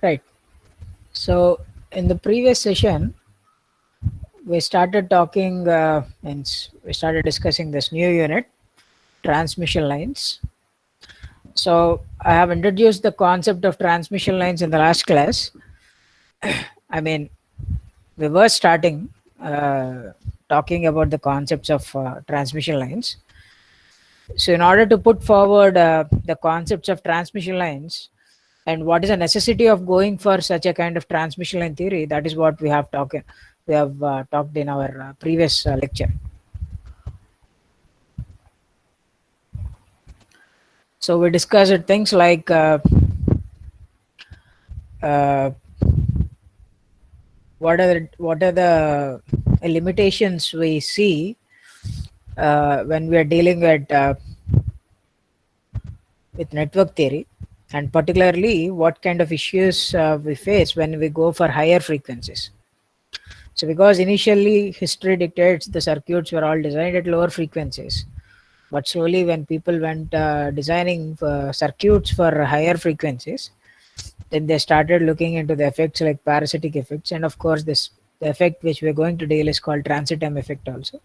Right. So in the previous session, we started talking and we started discussing this new unit, transmission lines. So I have introduced the concept of transmission lines in the last class. I mean, we were starting talking about the concepts of transmission lines. So in order to put forward the concepts of transmission lines, and what is the necessity of going for such a kind of transmission line theory, that is what we have talked in our previous lecture. So we discussed things like uh, what are the limitations we see when we are dealing with network theory, and particularly what kind of issues we face when we go for higher frequencies. So because initially history dictates the circuits were all designed at lower frequencies, but slowly when people went designing circuits for higher frequencies, then they started looking into the effects like parasitic effects, and of course this the effect which we're going to deal is called transit time effect also.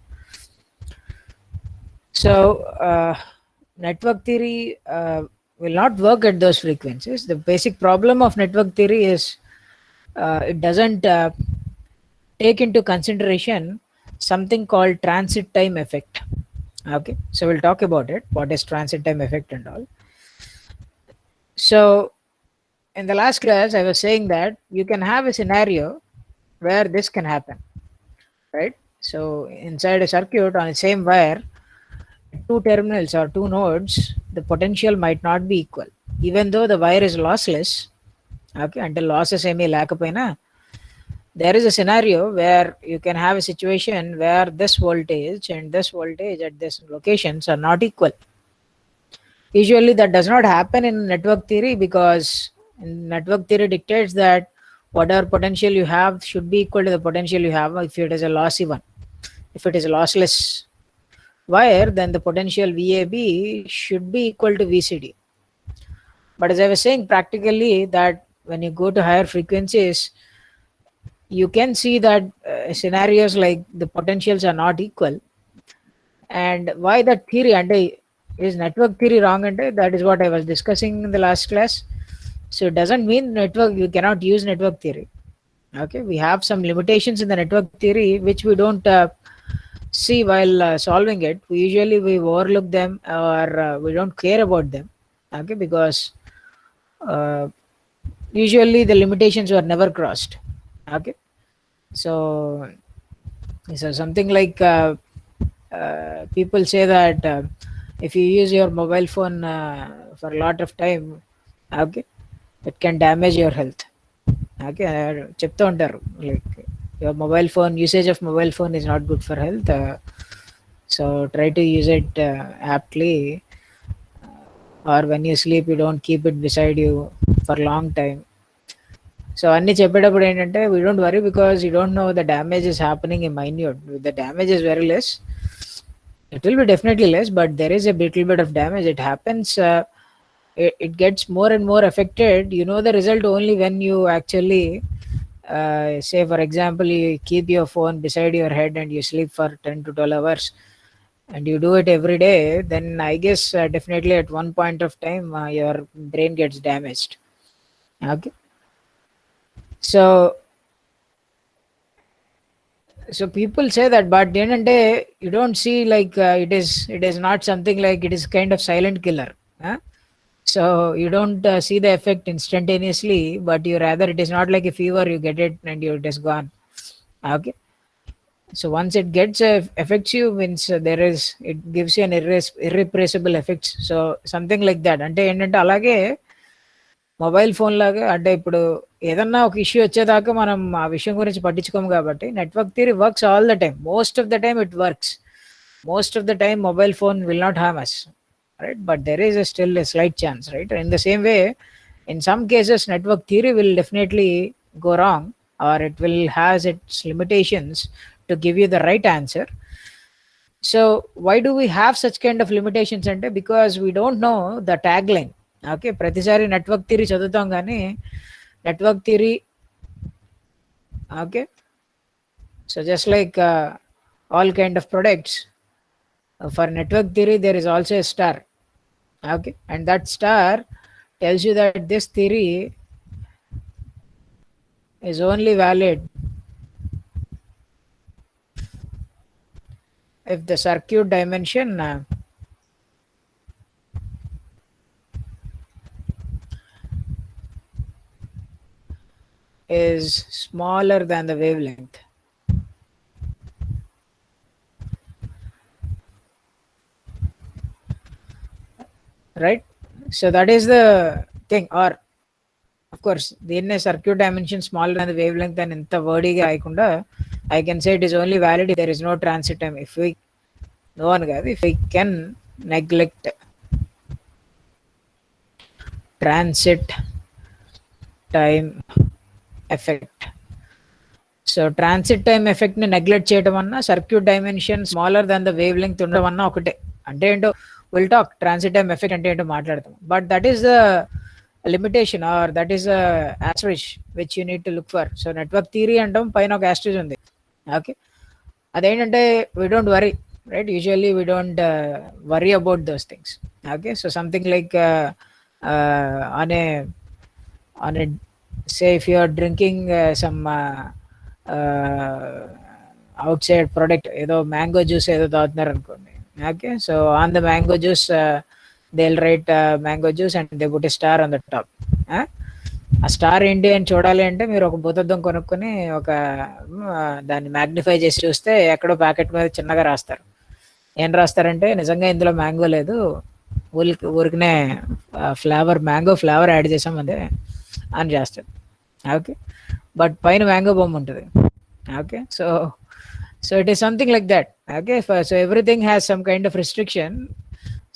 So network theory will not work at those frequencies. The basic problem of network theory is it doesn't take into consideration something called transit time effect. Okay, so we'll talk about it, what is transit time effect and all. So in the last class I was saying that you can have a scenario where this can happen, right? So inside a circuit on the same wire, two terminals or two nodes, the potential might not be equal, even though the wire is lossless. Okay, until losses ఏమీ లేకపోయినా, there is a scenario where you can have a situation where this voltage and this voltage at this locations are not equal. Usually that does not happen in network theory, because in network theory dictates that whatever potential you have should be equal to the potential you have if it is a lossy one. If it is a lossless wire, then the potential VAB should be equal to VCD. But as I was saying, practically that when you go to higher frequencies, you can see that scenarios like the potentials are not equal. And why that theory, and is network theory wrong? And that is what I was discussing in the last class. So it doesn't mean network you cannot use network theory. Okay, we have some limitations in the network theory which we don't see while solving it. We overlook them, or we don't care about them. Okay, because uh, usually the limitations were never crossed. Okay, so something like people say that if you use your mobile phone for a lot of time, okay, it can damage your health. Okay, చెప్తూ ఉంటారు like your mobile phone usage of mobile phone is not good for health, so try to use it aptly, or when you sleep you don't keep it beside you for long time. So అన్ని చెప్పేటప్పుడు ఏంటంటే we don't worry because you don't know the damage is happening in minute. The damage is very less. It will be definitely less, but there is a little bit of damage. It happens. It gets more and more affected. You know the result only when you actually say, for example, you keep your phone beside your head and you sleep for 10 to 12 hours, and you do it every day. Then I guess definitely at one point of time your brain gets damaged. Okay, so people say that, but then and day you don't see like it is not something like it is kind of silent killer. Huh? So you don't see the effect instantaneously, but you rather it is not like a fever, you get it and it is gone. Okay, so once it gets affects you, means it gives you an irrepressible effects. So something like that. అంటే ఏంటంటే అలాగే mobile phone లాగా, అంటే ఇప్పుడు ఏదన్నా ఒక issue వచ్చేదాకా మనం ఆ విషయం గురించి పట్టించుకోము, కాబట్టి network theory works all the time. Most of the time it works. Most of the time mobile phone will not harm us, right? But there is still a slight chance, right? In the same way, in some cases network theory will definitely go wrong, or it will has its limitations to give you the right answer. So why do we have such kind of limitations? Ante because we don't know the tagline. Okay, ప్రతిసారి network theory చదువుతాం కానీ network theory. Okay, so just like all kind of products, for network theory there is also a star. Okay, and that star tells you that this theory is only valid if the circuit dimension is smaller than the wavelength. Right, so that is the thing. Or of course దీన్నే circuit dimension smaller than the wavelength అని ఎంత వర్డీగా అయకుండా I can say it is only valid if there is no transit time. If we no one కాదు, if we can neglect transit time effect. So transit time effect ని neglect చేయడం అన్నా circuit dimension smaller than the wavelength ఉండడం అన్నా ఒకటే. అంటే ఏంటో will talk transit time effect అంటే ఏంటో మాట్లాడతాం. But that is the limitation or that is asterisk which you need to look for. So network theory అంటాం, పైన ఒక ఆస్ట్రిచ్ ఉంది. ఓకే, అదేంటంటే we don't worry, right? Usually we don't worry about those things. Okay, so something like on a say if you are drinking some out side product, ఏదో mango juice ఏదో తాగుతున్నారు అనుకోండి. Okay, so on the mango juice they will write mango juice and they put a star on the top. ఆ star ఏంటి అని చూడాలి అంటే మీరు ఒక భూతద్దం కొనుక్కొని ఒక దాన్ని మ్యాగ్నిఫై చేసి చూస్తే ఎక్కడో ప్యాకెట్ మీద చిన్నగా రాస్తారు. ఏం రాస్తారంటే నిజంగా ఇందులో మ్యాంగో లేదు, ఊరికనే ఫ్లేవర్, మ్యాంగో ఫ్లేవర్ యాడ్ చేసాం అంతే అని చేస్తారు. ఓకే, బట్ పైన మ్యాంగో బొమ్మ ఉంటుంది. Okay, so it is something like that. Okay, so everything has some kind of restriction.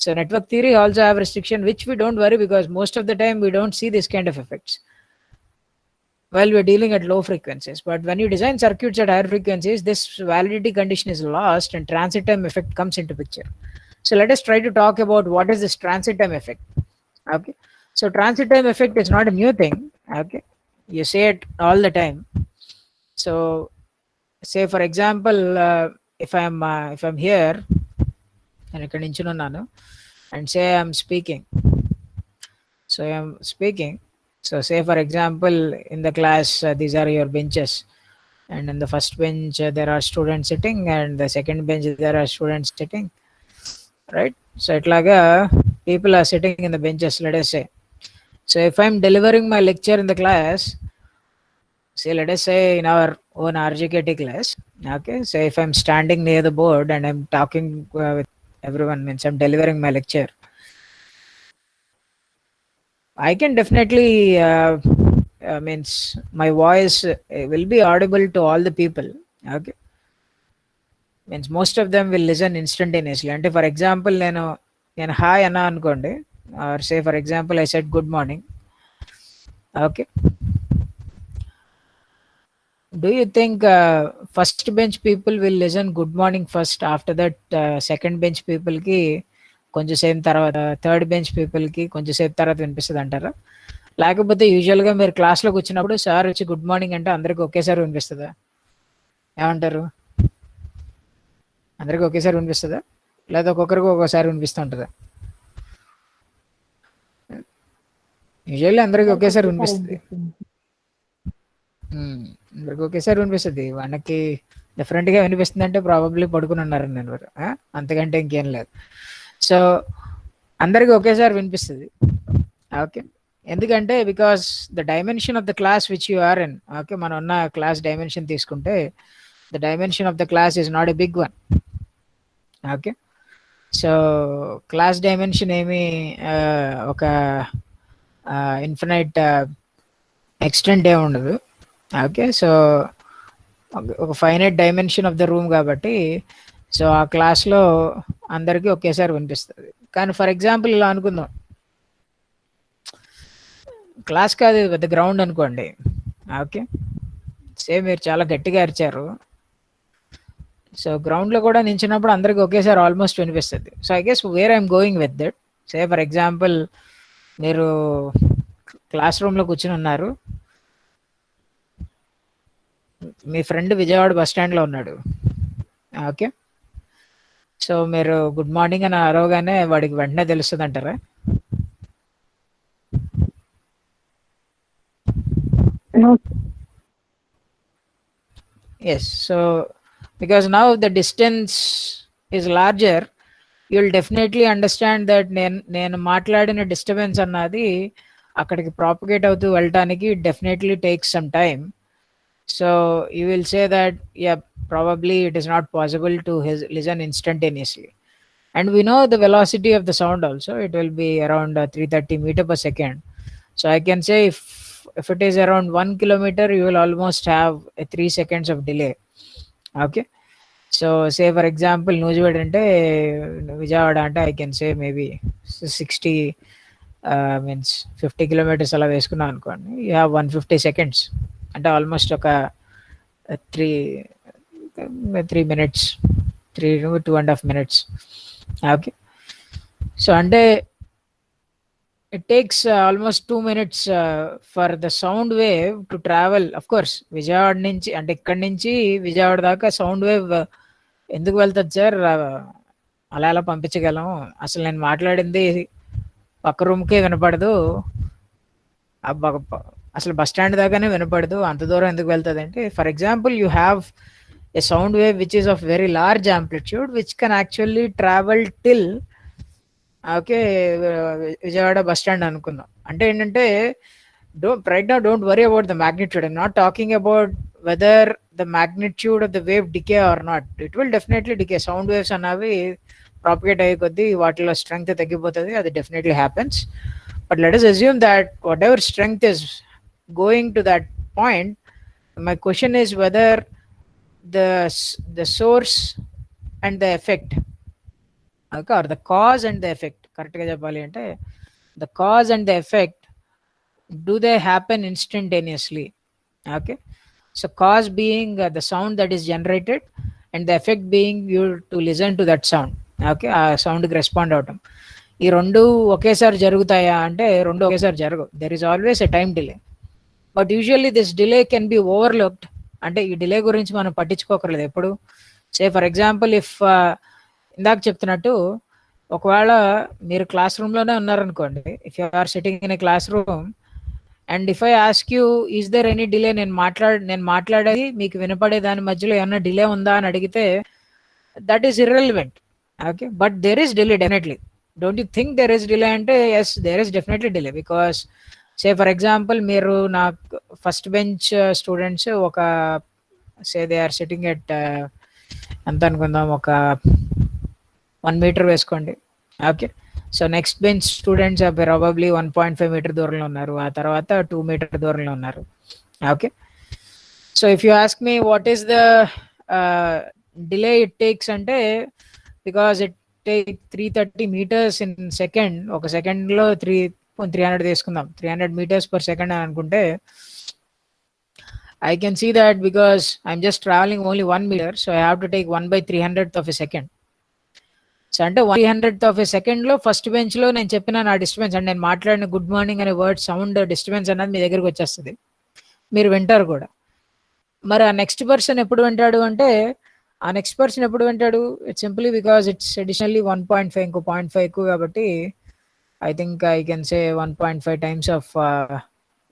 So network theory also have restriction, which we don't worry because most of the time we don't see this kind of effects while we're dealing at low frequencies. But when you design circuits at higher frequencies, this validity condition is lost and transit time effect comes into picture. So let us try to talk about what is this transit time effect. Okay, so transit time effect is not a new thing. Okay, you say it all the time. So say for example, if I'm here and ఇక్కడ నించున్నాను and say I'm speaking. So I'm speaking. So say for example in the class, these are your benches, and in the first bench there are students sitting, and the second bench there are students sitting, right? So itlaga people are sitting in the benches, let us say. So if I'm delivering my lecture in the class, say let us say in our own RGKT class, okay, so if I'm standing near the board and I'm talking with everyone, means I'm delivering my lecture, I can definitely means my voice will be audible to all the people. Okay, means most of them will listen instantaneously. And for example నేను hi అన్నా అనుకోండి, or say for example I said good morning. Okay, do you think first bench people will listen good morning first, after that second bench people కి కొంచెం సేపు తర్వాత, third bench పీపుల్కి కొంచెం సేపు తర్వాత వినిపిస్తుంది అంటారా? లేకపోతే యూజువల్గా మీరు క్లాస్లోకి వచ్చినప్పుడు సార్ వచ్చి గుడ్ మార్నింగ్ అంటే అందరికి ఒకేసారి వినిపిస్తుందా? ఏమంటారు? అందరికి ఒకేసారి వినిపిస్తుందా, లేదా ఒక్కొక్కరికి ఒక్కోసారి వినిపిస్తూ ఉంటుందా? యూజువల్లీ అందరికి ఒకేసారి వినిపిస్తుంది. అందరికి ఒకేసారి వినిపిస్తుంది. మనకి డిఫరెంట్గా వినిపిస్తుంది అంటే ప్రాబబ్లీ పడుకుని ఉన్నారు నేను, అంతకంటే ఇంకేం లేదు. సో అందరికి ఒకేసారి వినిపిస్తుంది. ఓకే, ఎందుకంటే because the dimension of the class which you are in, okay, మనం ఉన్న క్లాస్ డైమెన్షన్ తీసుకుంటే the dimension of the class is not a big one. Okay, so class dimension ఏమి ఒక ఇన్ఫినైట్ ఎక్స్టెంట్ ఏమి ఉండదు. ఓకే, సో ఒక finite dimension of the room కాబట్టి so ఆ క్లాస్లో అందరికీ ఒకేసారి వినిపిస్తుంది. కానీ ఫర్ ఎగ్జాంపుల్ ఇలా అనుకుందాం, క్లాస్ కాదు పెద్ద గ్రౌండ్ అనుకోండి. ఓకే, సేమ్ మీరు చాలా గట్టిగా అరిచారు, సో గ్రౌండ్లో కూడా నించినప్పుడు అందరికి ఒకేసారి ఆల్మోస్ట్ వినిపిస్తుంది. So I guess where I'm going with that, say for example మీరు క్లాస్ రూమ్లో కూర్చుని ఉన్నారు, మీ ఫ్రెండ్ విజయవాడ బస్ స్టాండ్లో ఉన్నాడు. ఓకే, సో మీరు గుడ్ మార్నింగ్ అని అరవగానే వాడికి వెంటనే తెలుస్తుంది అంటారా? No. Yes, so because now the distance is larger, you'll definitely understand that నేను మాట్లాడిన డిస్టర్బెన్స్ అన్నది అక్కడికి ప్రాపగేట్ అవుతూ వెళ్ళటానికి definitely takes some time. So you will say that yeah, probably it is not possible to listen instantaneously. And we know the velocity of the sound also, it will be around 330 meter per second. So I can say if it is around 1 kilometer, you will almost have a 3 seconds of delay. Okay, so say for example Nuzvid అంటే విజయవాడ అంటే I can say maybe 60 means 50 kilometres అలా వేసుకున్నాం అనుకోండి, you have 150 seconds, అంటే almost ఒక three 3 minutes, 2.5 minutes. Okay, so అంటే it takes almost 2 minutes for the sound wave to travel. Of course Vijayawada నుంచి అంటే ఇక్కడి నుంచి విజయవాడ దాకా సౌండ్ వేవ్ ఎందుకు వెళ్తుంది సార్, అలా అలా పంపించగలం, అసలు నేను మాట్లాడింది పక్క రూమ్కే వినపడదు, అసలు బస్ స్టాండ్ దాకానే వినపడదు, అంత దూరం ఎందుకు వెళ్తుంది అంటే, for example you have a sound wave which is of very large amplitude which can actually travel till, okay, Vijayawada bus stand అనుకుందాం. అంటే ఏంటంటే right now don't worry about the magnitude. I'm not talking about whether the magnitude of the wave decay or not. It will definitely decay. Sound waves అనేవి propagate అయ్యే కొద్దీ వాటిలో strength తగ్గిపోతుంది, అది definitely happens. But let us assume that whatever strength is going to that point, my question is whether the source and the effect, okay, or the cause and the effect, కరెక్ట్గా చెప్పాలి అంటే the cause and the effect, do they happen instantaneously? Okay, so cause being the sound that is generated, and the effect being you to listen to that sound. Okay, ఆ సౌండ్కి respond అవటం, ఈ రెండు ఒకేసారి జరుగుతాయా అంటే రెండు ఒకేసారి జరగవు. There is always a time delay, but usually this delay can be overlooked. అంటే ఈ డిలే గురించి మనం పట్టించుకోకర్లేదు ఎప్పుడు. సే ఫర్ ఎగ్జాంపుల్ ఇఫ్ ఇందాక చెప్తున్నట్టు ఒకవేళ మీరు క్లాస్ రూమ్లోనే ఉన్నారనుకోండి, if you are sitting in a classroom and if I ask you is there any delay, నేను మాట్లాడేది మీకు వినపడే దాని మధ్యలో ఏమన్నా డిలే ఉందా అని అడిగితే that is irrelevant. Okay, but there is delay definitely. Don't you think there is delay అంటే yes, there is definitely delay. Because say for example మీరు నాకు ఫస్ట్ బెంచ్ స్టూడెంట్స్ ఒక say they are sitting at ఎంత అనుకుందాం, ఒక 1 metre వేసుకోండి. Okay, so next bench students probably 1.5 metre దూరంలో ఉన్నారు, ఆ తర్వాత 2 మీటర్ దూరంలో ఉన్నారు. Okay, so if you ask me what is the delay it takes అంటే, because it take 330 meters in second, ఒక సెకండ్లో 300 తీసుకుందాం, 300 meters per second అని అనుకుంటే, I can see that because I'm just traveling only 1 meter, so I have to take 1/300th of a second. So అంటే 1/300th of a second లో first bench లో నేను చెప్పిన నా డిస్టర్బెన్స్ అంటే నేను మాట్లాడిన గుడ్ మార్నింగ్ అనే వర్డ్ సౌండ్ డిస్టర్బెన్స్ అన్నది మీ దగ్గరికి వచ్చేస్తుంది, మీరు వింటారు కూడా. మరి ఆ నెక్స్ట్ పర్సన్ ఎప్పుడు వింటాడు అంటే, ఆ నెక్స్ట్ పర్సన్ ఎప్పుడు వింటాడు, it's simply because it's additionally 1.5, ఇంకో 0.5 ఎక్కువ కాబట్టి I think I can say 1.5 times of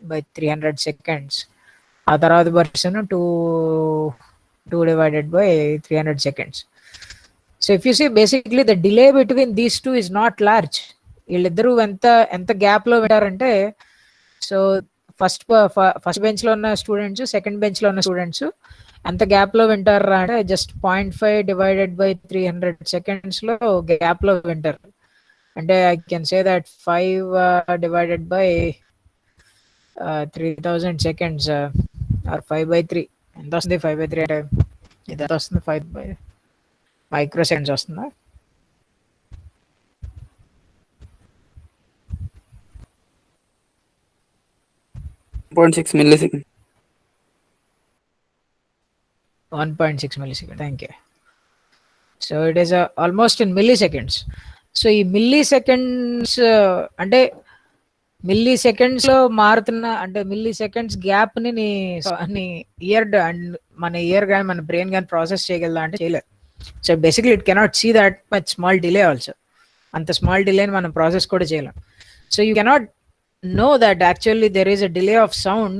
by 300 seconds. ఆ తర్వాత person 2 divided by 300 seconds. So if you see basically the delay between these two is not large. వీళ్ళిద్దరూ ఎంత గ్యాప్లో వింటారంటే, so first బెంచ్లో ఉన్న స్టూడెంట్స్, సెకండ్ బెంచ్లో ఉన్న స్టూడెంట్స్ ఎంత గ్యాప్లో వింటారా అంటే జస్ట్ 0.5 divided by 300 secondsలో గ్యాప్లో వింటారు. అంటే I can say that 5 divided by 3000 seconds or 5/3 ఎంత వస్తుంది? 5/3 అంటే ఇది ఎంత వస్తుంది? 5 మైక్రో సెకండ్స్ వస్తుందా? 1.6 milliseconds. 1.6 millisecond. Thank you. So it is almost in milliseconds. So ఈ మిల్లీ సెకండ్స్ అంటే మిల్లీ సెకండ్స్లో మారుతున్న, అంటే మిల్లీ సెకండ్స్ గ్యాప్ని నీ ఇయర్ అండ్ మన ఇయర్ కానీ మన బ్రెయిన్ కానీ ప్రాసెస్ చేయగలదా అంటే చేయలేదు. So basically it cannot see that much small delay also. అంత స్మాల్ డిలేని మనం ప్రాసెస్ కూడా చేయలేం. So you cannot know that actually there is a delay of sound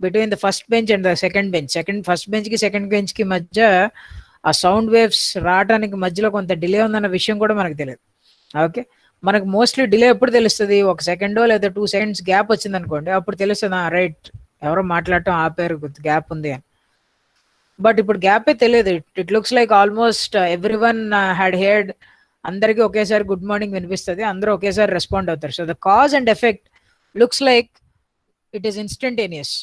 between the first bench and the second bench. First బెంచ్కి second బెంచ్కి మధ్య ఆ sound waves రావడానికి మధ్యలో కొంత డిలే ఉందన్న విషయం కూడా మనకు తెలియదు. ఓకే, మనకు మోస్ట్లీ డిలే ఎప్పుడు తెలుస్తుంది? ఒక సెకండో లేదా 2 seconds గ్యాప్ వచ్చింది అనుకోండి, అప్పుడు తెలుస్తుంది రైట్ ఎవరో మాట్లాడటం ఆపారు, గ్యాప్ ఉంది అని. బట్ ఇప్పుడు గ్యాపే తెలియదు. It looks like almost every one had hired. అందరికీ ఒకేసారి గుడ్ మార్నింగ్ వినిపిస్తుంది, అందరూ ఒకేసారి రెస్పాండ్ అవుతారు. So the cause and effect looks like it is instantaneous,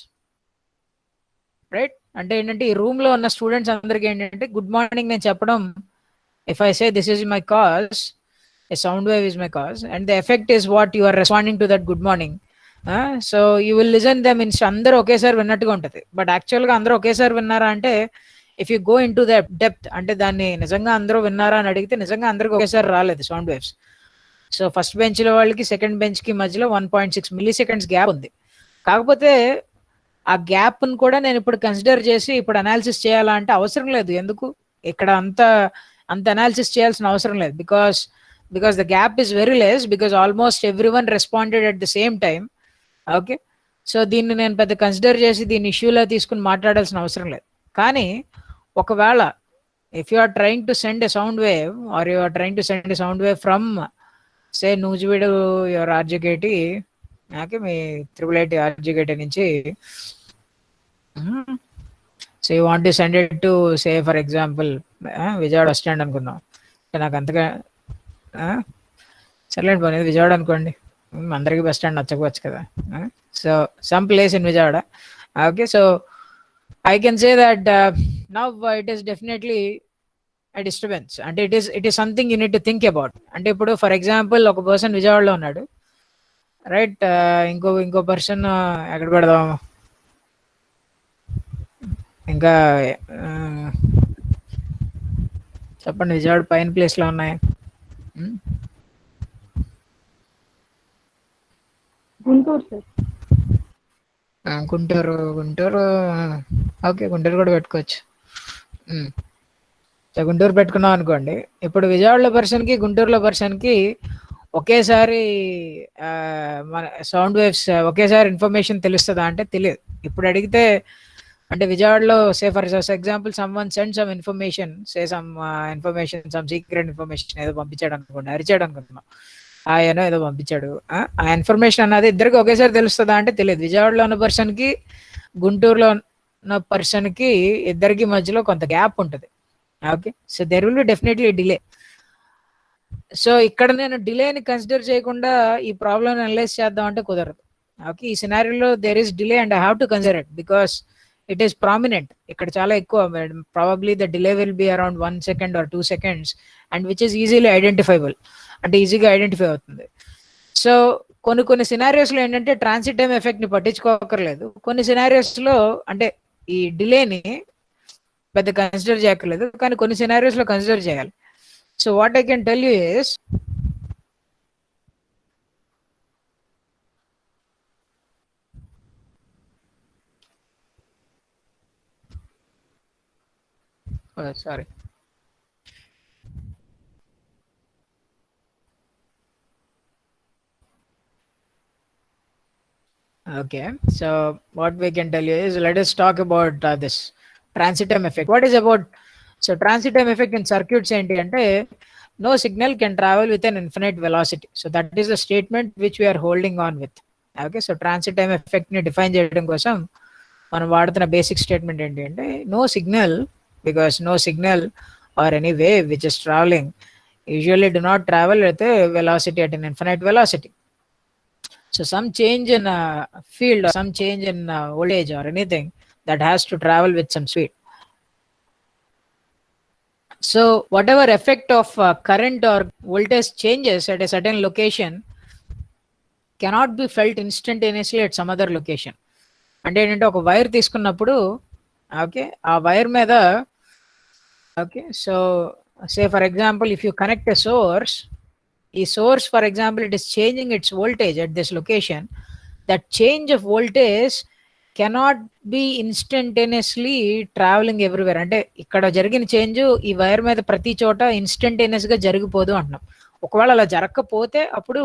right? అంటే ఏంటంటే ఈ రూమ్లో ఉన్న స్టూడెంట్స్ అందరికీ ఏంటంటే గుడ్ మార్నింగ్ నేను చెప్పడం, if I say this is my cause, a sound wave is my cause, and the effect is what you are responding to that good morning. So you will listen them in అందరూ ఒకేసారి విన్నట్టుగా ఉంటుంది. But యాక్చువల్గా అందరూ ఒకేసారి విన్నారా అంటే, if you go in to the depth, అంటే దాన్ని నిజంగా అందరూ విన్నారా అని అడిగితే నిజంగా అందరికి ఒకేసారి రాలేదు సౌండ్ వేవ్స్. సో ఫస్ట్ బెంచ్లో వాళ్ళకి సెకండ్ బెంచ్కి మధ్యలో 1.6 milli-seconds గ్యాప్ ఉంది. కాకపోతే ఆ గ్యాప్ను కూడా నేను ఇప్పుడు కన్సిడర్ చేసి ఇప్పుడు అనాలిసిస్ చేయాలా అంటే అవసరం లేదు. ఎందుకు ఇక్కడ అంత అనాలిసిస్ చేయాల్సిన అవసరం లేదు. because the gap is very less, because almost everyone responded at the same time. Okay, so దీన్ని నేను పెద్ద కన్సిడర్ చేసి దీన్ని ఇష్యూలో తీసుకుని మాట్లాడాల్సిన అవసరం లేదు. కానీ ఒకవేళ if you are trying to send a sound wave, or you are trying to send a sound wave from say Nuzvid your RGKT, okay, మీ త్రిబుల్ ఆర్జికేటి నుంచి, so you want to send it to say for example Vijayawada bus stand అనుకుందాం. నాకు అంతగా సర్లేండి పోనీ విజయవాడ అనుకోండి, అందరికీ bus stand నచ్చకపోవచ్చు కదా. So some place in Vijayawada. Okay, so I can say that now it is definitely a disturbance, అంటే it is something you need to think about. అంటే ఇప్పుడు ఫర్ ఎగ్జాంపుల్ ఒక పర్సన్ విజయవాడలో ఉన్నాడు, రైట్? ఇంకో పర్సన్ ఎక్కడ పెడదాం, ఇంకా చెప్పండి, విజయవాడ పైన ప్లేస్లో ఉన్నాయి. గుంటూరు సార్. గుంటూరు ఓకే, గుంటూరు కూడా పెట్టుకోవచ్చు. గుంటూరు పెట్టుకున్నాం అనుకోండి. ఇప్పుడు విజయవాడలో పర్సన్కి గుంటూరులో పర్సన్కి ఒకేసారి మన సౌండ్ వేవ్స్ ఒకేసారి ఇన్ఫర్మేషన్ తెలుస్తుందా అంటే తెలియదు. ఇప్పుడు అడిగితే, అంటే విజయవాడలో సే for example someone send some information, some secret information ఏదో పంపించాడు అనుకోండి, అరిచాడు అనుకుంటున్నాం, ఆయన ఏదో పంపించాడు, ఆ ఇన్ఫర్మేషన్ అన్నది ఇద్దరికి ఒకేసారి తెలుస్తుందా అంటే తెలియదు. విజయవాడలో ఉన్న పర్సన్కి గుంటూరులో ఉన్న పర్సన్కి ఇద్దరికి మధ్యలో కొంత గ్యాప్ ఉంటుంది. Okay, so there will be definitely delay. So ఇక్కడ నేను డిలేని కన్సిడర్ చేయకుండా ఈ ప్రాబ్లమ్ అనలైజ్ చేద్దాం అంటే కుదరదు. ఓకే, ఈ సినారియోలో there is delay and I have to consider it because it is prominent. ఇక్కడ చాలా ఎక్కువ, probably the delay will be around 1 second or 2 seconds and which is easily identifiable, అంటే ఈజీగా ఐడెంటిఫై అవుతుంది. సో కొన్ని సినారియోస్లో ఏంటంటే ట్రాన్సిట్ టైం ఎఫెక్ట్ని పట్టించుకోకర్లేదు. కొన్ని సినారియోస్లో అంటే ఈ డిలేని పెద్ద కన్సిడర్ చేయక్కర్లేదు, కానీ కొన్ని సినారియోస్లో కన్సిడర్ చేయాలి. So what I can tell you is, sorry, okay, so what we can tell you is, let us talk about this transit time effect. What is about, so transit time effect in circuits enti ante, no signal can travel with an infinite velocity. So that is the statement which we are holding on with. Okay, so transit time effect ni define cheyadam kosam మనం వాడుతున్న basic statement ఏంటి అంటే, no signal, because no signal or any wave which is travelling usually do not travel at a velocity, at an infinite velocity. So some change in field or some change in voltage or anything that has to travel with some speed. So whatever effect of current or voltage changes at a certain location cannot be felt instantaneously at some other location. అంటే ఏంటంటే ఒక wire తీసుకున్నప్పుడు, okay, ఆ wire మీద, okay, so say for example if you connect a source, ఈ source for example it is changing its voltage at this location, that change of voltage cannot be instantaneously travelling everywhere. అంటే ఇక్కడ జరిగిన change ఈ wire మీద ప్రతి చోట instantaneous గా జరిగిపోదు అంటున్నాం. ఒకవేళ అలా జరగకపోతే అప్పుడు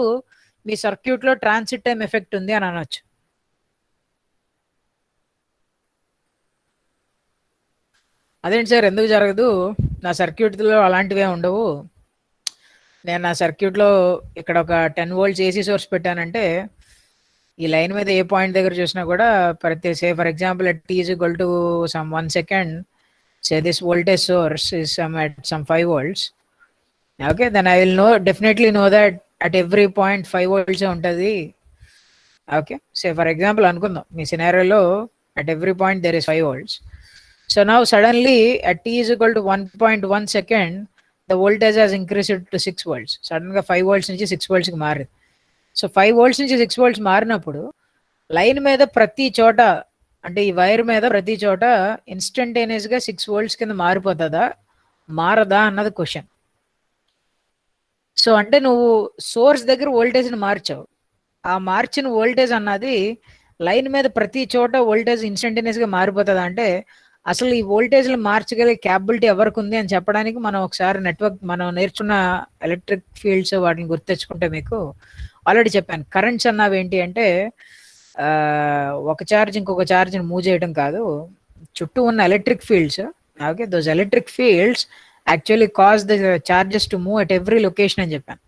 మీ సర్క్యూట్ లో ట్రాన్సిట్ టైం ఎఫెక్ట్ ఉంది అని అనొచ్చు. అదేంటి సార్ ఎందుకు జరగదు, నా సర్క్యూట్లో అలాంటివే ఉండవు, నేను నా సర్క్యూట్లో ఇక్కడ ఒక 10 volts ఏసీ సోర్స్ పెట్టానంటే ఈ లైన్ మీద ఏ పాయింట్ దగ్గర చూసినా కూడా ప్రతి సే for example at t is equal to some 1 second, say this voltage source is some at some 5 volts, okay, then I will definitely know that at every point 5 volts ఉంటుంది. Okay, say for example అనుకుందాం మీ సినారియోలో at every point there is 5 volts. So now suddenly at t is equal to 1.1 second the voltage has increased to 6 volts. Sudden గా 5 volts నుంచి 6 volts కి మారింది. So 5 volts నుంచి 6 volts మారినప్పుడు line మీద ప్రతి చోట, అంటే ఈ వైర్ మీద ప్రతి చోట ఇన్స్టంటేనియస్ గా 6 volts కింద మారిపోతుందా మారదా అన్నది క్వశ్చన్. సో అంటే నువ్వు సోర్స్ దగ్గర వోల్టేజ్ని మార్చావు, ఆ మార్చిన వోల్టేజ్ అన్నది లైన్ మీద ప్రతి చోట వోల్టేజ్ ఇన్స్టంటేనియస్ గా మారిపోతుందా అంటే అసలు ఈ వోల్టేజ్లు మార్చగలిగే క్యాపబిలిటీ ఎవరికి ఉంది అని చెప్పడానికి మనం ఒకసారి నెట్వర్క్ మనం నేర్చుకున్న ఎలక్ట్రిక్ ఫీల్డ్స్ వాటిని గుర్తెచ్చుకుంటే మీకు ఆల్రెడీ చెప్పాను. కరెంట్స్ అన్నవి ఏంటి అంటే ఒక ఛార్జ్ ఇంకొక ఛార్జ్ని మూవ్ చేయడం కాదు, చుట్టూ ఉన్న electric fields. Okay, those electric fields actually cause the charges to move at every location అని చెప్పాను.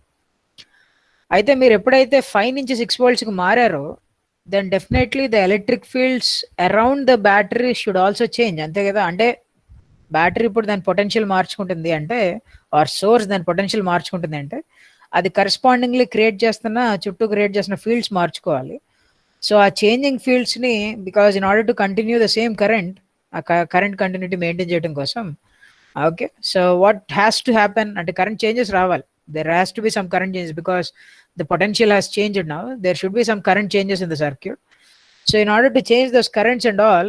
అయితే మీరు ఎప్పుడైతే 5 నుంచి 6 volts కి మారారో then definitely the electric fields around the battery should also change, అంతే కదా. అంటే బ్యాటరీ ఇప్పుడు దాని పొటెన్షియల్ మార్చుకుంటుంది అంటే, ఆర్ సోర్స్ దాని పొటెన్షియల్ మార్చుకుంటుంది అంటే అది కరెస్పాండింగ్లీ చుట్టూ క్రియేట్ చేసిన ఫీల్డ్స్ మార్చుకోవాలి. సో ఆ చేంజింగ్ ఫీల్డ్స్ని because in order to continue the same current, ఆ కరెంట్ కంటిన్యూటీ మెయింటైన్ చేయడం కోసం, okay, so what has to happen అంటే కరెంట్ చేంజెస్ రావాలి. There has to be some current changes because the potential has changed now, there should be some current changes in the circuit. So in order to change those currents and all,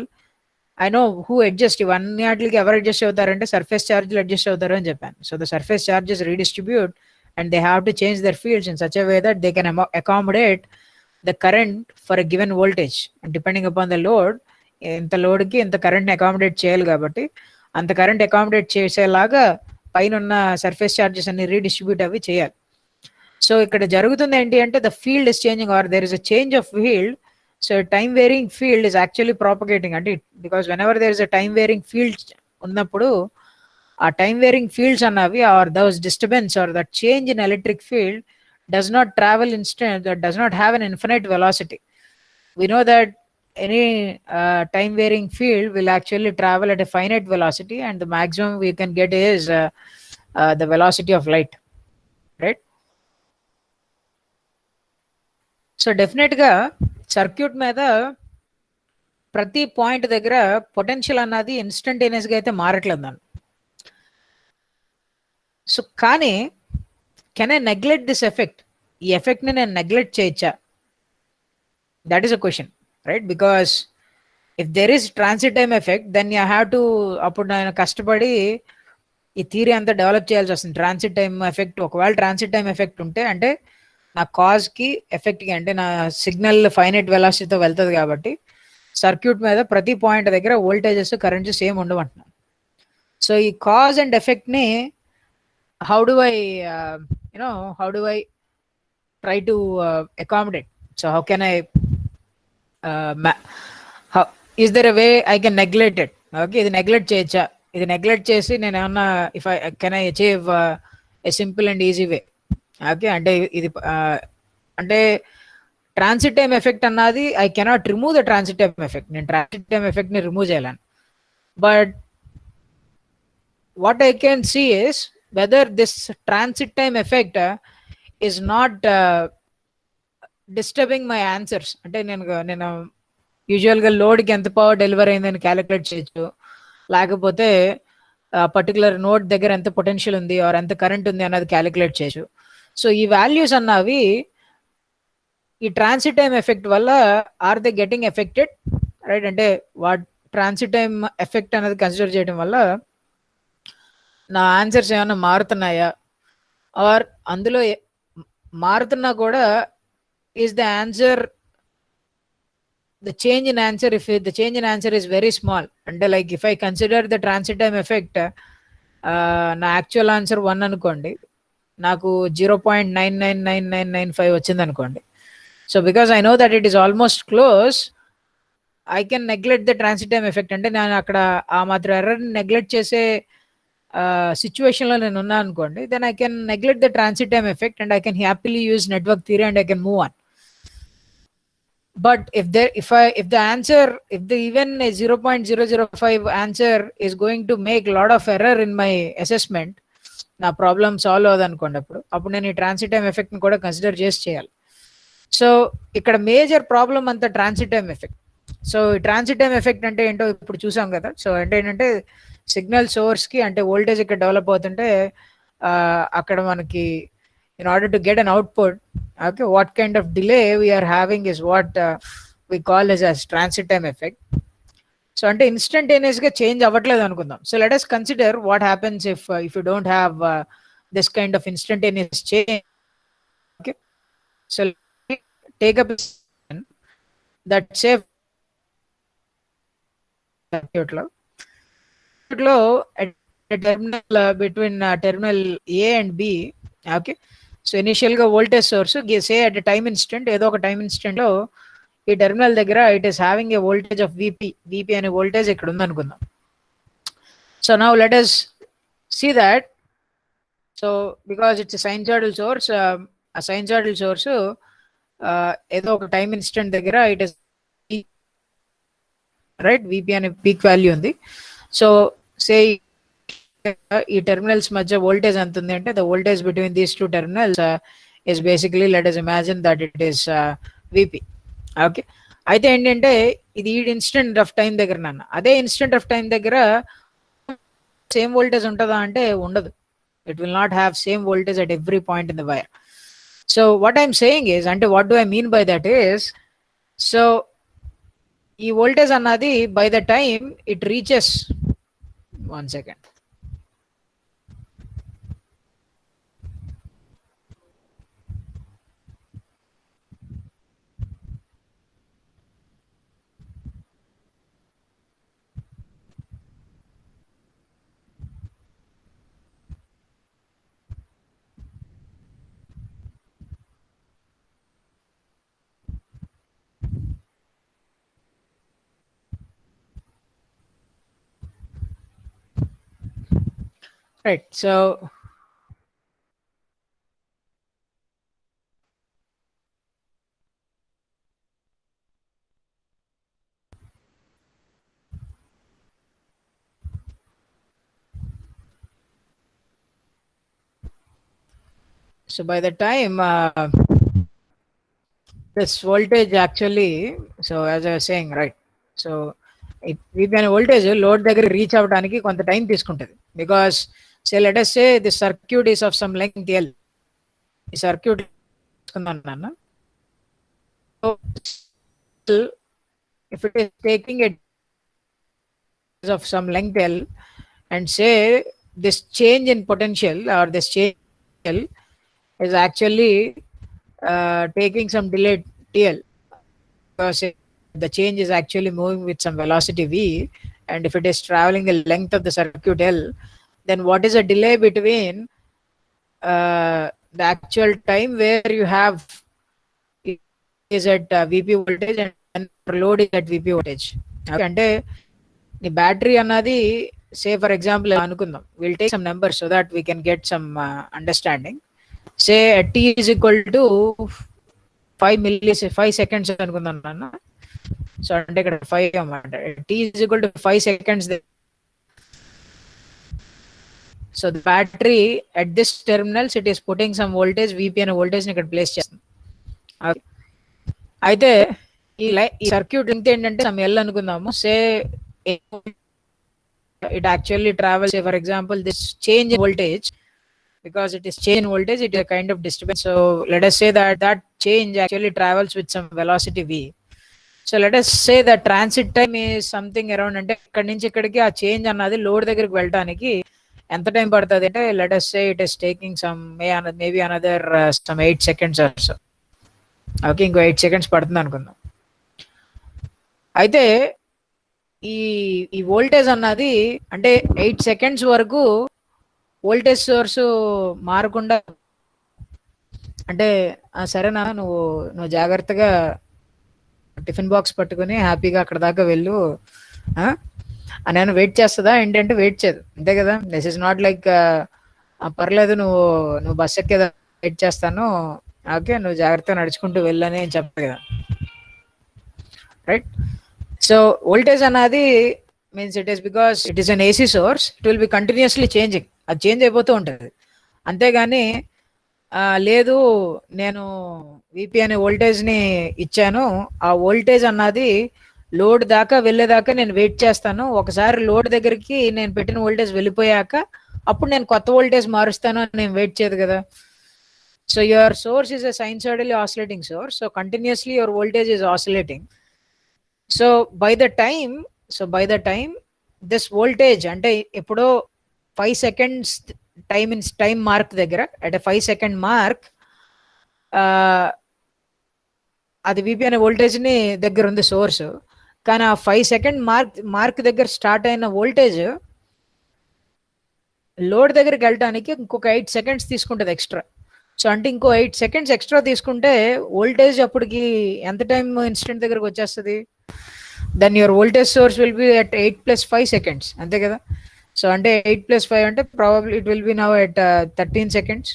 I know who adjust ఇవన్నీ వాటికి ఎవరు adjust అవుతారంటే surface ఛార్జ్లు adjust అవుతారు అని చెప్పాను. So the surface charges redistribute and they have to change their fields in such a way that they can accommodate the current for a given voltage and depending upon the load, ఇంత లోడ్కి ఇంత కరెంట్ని accommodate చేయాలి కాబట్టి అంత current accommodate చేసేలాగా పైన ఉన్న surface charges అన్ని రీడిస్ట్రిబ్యూట్ అవి చేయాలి. సో ఇక్కడ జరుగుతుంది ఏంటి అంటే the field is changing or there is a change of field. So time varying field is actually propagating అంటే because whenever there is a time varying field ఉన్నప్పుడు ఆ టైమ్ వేరింగ్ ఫీల్డ్స్ అన్నవి are those disturbance or that change in electric field does not travel instant, that does not have an infinite velocity. We know that any time varying field will actually travel at a finite velocity and the maximum we can get is the velocity of light, right? So డెఫినెట్గా circuit మీద ప్రతి point దగ్గర potential అన్నది ఇన్స్టంటేనియస్గా అయితే మారట్లేదు దాన్ని. So కానీ can I neglect this effect, ఈ ఎఫెక్ట్ని నేను నెగ్లెక్ట్ చేయొచ్చా, that is a question, right? Because if there is transit time effect then you have to, అప్పుడు నేను కష్టపడి ఈ థియరీ అంతా డెవలప్ చేయాల్సి వస్తుంది. ట్రాన్సిట్ టైమ్ ఎఫెక్ట్, ఒకవేళ ట్రాన్సిట్ టైమ్ ఎఫెక్ట్ ఉంటే అంటే నా కాజ్కి ఎఫెక్ట్కి అంటే నా సిగ్నల్ ఫైనైట్ వెలాసిటీతో వెళ్తుంది కాబట్టి సర్క్యూట్ మీద ప్రతి పాయింట్ దగ్గర వోల్టేజెస్ కరెంట్స్ సేమ్ ఉండవంటున్నాను. సో ఈ కాజ్ అండ్ ఎఫెక్ట్ని how do I try to accommodate? So how can I is there a way I can neglect it? Okay, ఇది నెగ్లెక్ట్ చేయొచ్చా? ఇది నెగ్లెక్ట్ చేసి నేను ఏమన్నా if I can I achieve a simple and easy way? Okay, అంటే ఇది అంటే transit time effect అన్నది I cannot remove the transit time effect, నేను ట్రాన్సిట్ టైమ్ ఎఫెక్ట్ని రిమూవ్ చేయలేను. But what I can see is whether this transit time effect is not disturbing my answers. అంటే నేను యూజువల్గా లోడ్కి ఎంత పవర్ డెలివర్ అయిందని calculate చేయొచ్చు, లేకపోతే పర్టికులర్ నోడ్ దగ్గర ఎంత పొటెన్షియల్ ఉంది ఆర్ ఎంత కరెంట్ ఉంది అన్నది క్యాలిక్యులేట్ చేయొచ్చు. సో ఈ వాల్యూస్ అన్నవి ఈ ట్రాన్సిట్ టైమ్ ఎఫెక్ట్ వల్ల are they getting affected, right? అంటే ట్రాన్సిట్ టైమ్ ఎఫెక్ట్ అనేది కన్సిడర్ చేయడం వల్ల నా ఆన్సర్స్ ఏమైనా మారుతున్నాయా, ఆర్ అందులో మారుతున్నా కూడా is the answer, the change in answer, if the change in answer is very small, అంటే like if I consider the transit time effect, నా యాక్చువల్ ఆన్సర్ 1 అనుకోండి, నాకు 0.999995 వచ్చింది అనుకోండి. So because I know that it is almost close, I can neglect the transit time effect. అంటే నేను అక్కడ ఆ మాత్రం ఎర్రర్ని నెగ్లెక్ట్ చేసే సిచ్యువేషన్లో నేను ఉన్నా అనుకోండి, then I can neglect the transit time effect and I can happily use network theory and I can move on. But if the answer, if the even a 0.005 answer is going to make a lot of error in my assessment, నా problem solve అవ్వదు అనుకోండి, అప్పుడు నేను ఈ transit time ఎఫెక్ట్ని కూడా consider చేసి చేయాలి. So ఇక్కడ మేజర్ ప్రాబ్లం అంతా ట్రాన్సిట్ టైమ్ ఎఫెక్ట్. సో ఈ ట్రాన్సిట్ టైమ్ ఎఫెక్ట్ అంటే ఏంటో ఇప్పుడు చూసాం కదా. సో అంటే ఏంటంటే సిగ్నల్ సోర్స్కి అంటే వోల్టేజ్ ఇక్కడ డెవలప్ అవుతుంటే అక్కడ మనకి in order to get an output, okay, what kind of delay we are having is what we call as transit time effect. So ante instantaneous ga change avvatledu anukundaam. So let us consider what happens if you don't have this kind of instantaneous change. Okay, so let me take up that say at a terminal between terminal A and B. Okay, so ఇనిషియల్గా voltage source say at time instant, ఏదో ఒక time ఇన్స్టెంట్లో ఈ terminal దగ్గర it is having a voltage of V P అనే voltage ఇక్కడ ఉందనుకుందాం. So now let us see that. So because it's sinusoidal source, ఆ సైన్సాయిడల్ సోర్స్ ఏదో ఒక టైమ్ ఇన్స్టెంట్ దగ్గర ఇట్ ఇస్ రైట్, విపి అనే పీక్ వాల్యూ ఉంది. సో సే ఈ టెర్మినల్స్ మధ్య వోల్టేజ్ ఎంత ఉంది అంటే the voltage between these two terminals is basically let us imagine that it is VP. Okay, అయితే ఏంటంటే ఇది ఈ ఇన్స్టెంట్ ఆఫ్ టైం దగ్గర నాన్న, అదే ఇన్స్టెంట్ ఆఫ్ టైం దగ్గర సేమ్ వోల్టేజ్ ఉంటుందా అంటే ఉండదు. It will not have same voltage at every point in the wire. So what I'm saying is, అంటే what do I mean by that is, so ఈ voltage అన్నది by the time it reaches, 1 second. Right, so by the time this voltage actually, so as I was saying, right, so VP అనే voltage load దగ్గర reach అవ్వడానికి కొంత time తీసుకుంటుంది. Because say let us say the circuit is of some length L. ఈ circuit తీసుకుందాం నాన్న. if it is taking a of some length L and say this change in potential or this change is actually taking some delay TL, because the change is actually moving with some velocity v, and if it is traveling the length of the circuit L, then what is a delay between the actual time where you have is at VP voltage and load is at VP voltage. అంటే నీ battery అన్నది సే for example అనుకుందాం, will take some number so that we can get some understanding. Say T is equal to 5 seconds అనుకుందాం నాన్న. So అంటే ఇక్కడ 5 అన్నమాట. T is equal to 5 seconds. So the battery at this terminals it is putting some voltage VP అనే voltage ని ఇక్కడ place చేస్తుంది. అయితే ఈ సర్క్యూట్ లెంగ్త్ ఏంటంటే సమ్ L అనుకుందాము. సే it actually travels, say for example this change in voltage, because it is change in voltage, it is a kind of disturbance. So let us say that change actually travels with some velocity v. So let us say the transit time is something around, అంటే ఇక్కడి నుంచి ఇక్కడికి ఆ change అన్నది load దగ్గరికి వెళ్ళడానికి ఎంత time పడుతుంది అంటే let us say it is taking some maybe another some 8 seconds or so. Okay, ఇంకో 8 seconds పడుతుంది అనుకుందాం. అయితే ఈ ఈ వోల్టేజ్ అన్నది అంటే 8 seconds వరకు వోల్టేజ్ సోర్స్ మారకుండా అంటే సరేనా, నువ్వు నువ్వు జాగ్రత్తగా టిఫిన్ బాక్స్ పట్టుకుని హ్యాపీగా అక్కడ దాకా వెళ్ళు నేను వెయిట్ చేస్తుందా ఏంటంటే వెయిట్ చేయదు, అంతే కదా. దిస్ ఇస్ నాట్ లైక్ పర్లేదు నువ్వు నువ్వు బస్ ఎక్కేదా వెయిట్ చేస్తాను, ఓకే నువ్వు జాగ్రత్తగా నడుచుకుంటూ వెళ్ళని అని చెప్పదు కదా, రైట్. సో వోల్టేజ్ అన్నది means it is because it is an AC source, it will B continuously changing, అది చేంజ్ అయిపోతూ ఉంటుంది. అంతేగాని లేదు నేను విపి అనే వోల్టేజ్ని ఇచ్చాను, ఆ వోల్టేజ్ అన్నది లోడ్ దాకా వెళ్ళేదాకా నేను వెయిట్ చేస్తాను, ఒకసారి లోడ్ దగ్గరికి నేను పెట్టిన వోల్టేజ్ వెళ్ళిపోయాక అప్పుడు నేను కొత్త వోల్టేజ్ మారుస్తాను అని నేను వెయిట్ చేయదు కదా. So your source is a sinusoidally oscillating source, so continuously your voltage is oscillating. So by the time this voltage అంటే ఎప్పుడో 5 seconds టైం మార్క్ దగ్గర అట్ 5 second మార్క్ అది విపి అనే వోల్టేజ్ని దగ్గర ఉంది సోర్స్, కానీ ఆ 5 second మార్క్ దగ్గర స్టార్ట్ అయిన వోల్టేజ్ లోడ్ దగ్గరికి వెళ్ళడానికి ఇంకొక 8 seconds తీసుకుంటుంది ఎక్స్ట్రా. సో అంటే ఇంకో 8 seconds ఎక్స్ట్రా తీసుకుంటే వోల్టేజ్ అప్పటికి ఎంత టైం ఇన్స్టెంట్ దగ్గరకు వచ్చేస్తుంది, then your voltage source will be at 8 + 5 seconds, అంతే కదా. సో అంటే 8 + 5 అంటే probably it will be now at 13 seconds.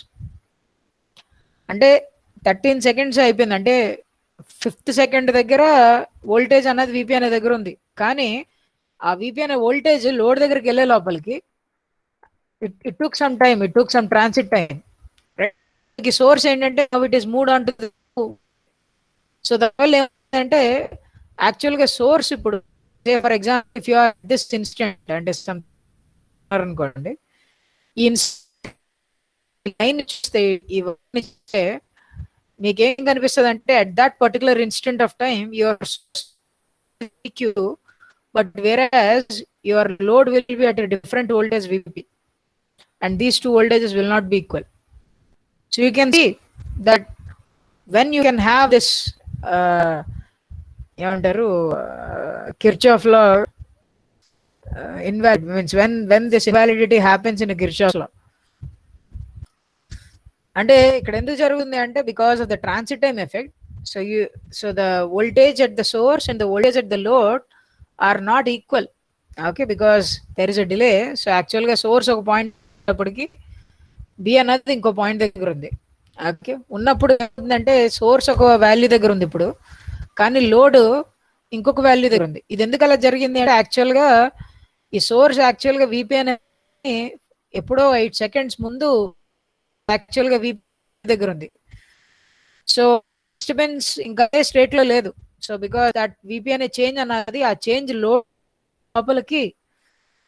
అంటే 13 seconds అయిపోయింది, అంటే 5th second దగ్గర వోల్టేజ్ అన్నది విపి అనే దగ్గర ఉంది, కానీ ఆ విపి అనే వోల్టేజ్ లోడ్ దగ్గరికి వెళ్ళే లోపలికి it took some time, it took some transit time. Source ఏంటంటే it is moved on to. So దానివల్ల ఏమంటే యాక్చువల్గా సోర్స్ ఇప్పుడు for example if you are this instant అంటే సమ్ అనుకోండి, ఈ లైన్ చూస్తే ఇవన్నీ చూస్తే మీకేం కనిపిస్తుంది అంటే at that particular instant of time your Q, but whereas your load will be at a different voltage V P and these two voltages will not be equal. So you can see that when you can have this Kirchhoff law invalid, means when this invalidity happens in a Kirchhoff law, అంటే ఇక్కడ ఎందుకు జరుగుతుంది అంటే because of the transit time effect. So the voltage at the source and the voltage at the load are not equal, okay, because there is a delay. So యాక్చువల్గా source ఒక point అప్పటికి B అన్నది ఇంకో point దగ్గర ఉంది, okay. ఉన్నప్పుడు ఏంటంటే source ఒక వాల్యూ దగ్గర ఉంది ఇప్పుడు, కానీ లోడ్ ఇంకొక వాల్యూ దగ్గర ఉంది. ఇది ఎందుకు అలా జరిగింది అంటే యాక్చువల్గా ఈ సోర్స్ యాక్చువల్గా విపి అనే ఎప్పుడో 8 seconds ముందు యాక్చువల్గా విపి దగ్గర ఉంది. సో డిస్టర్బెన్స్ ఇంకా అదే స్టేట్ లో లేదు. సో బికాస్ దట్ విపి అనే చేంజ్ అన్నది ఆ చేంజ్ లోపలికి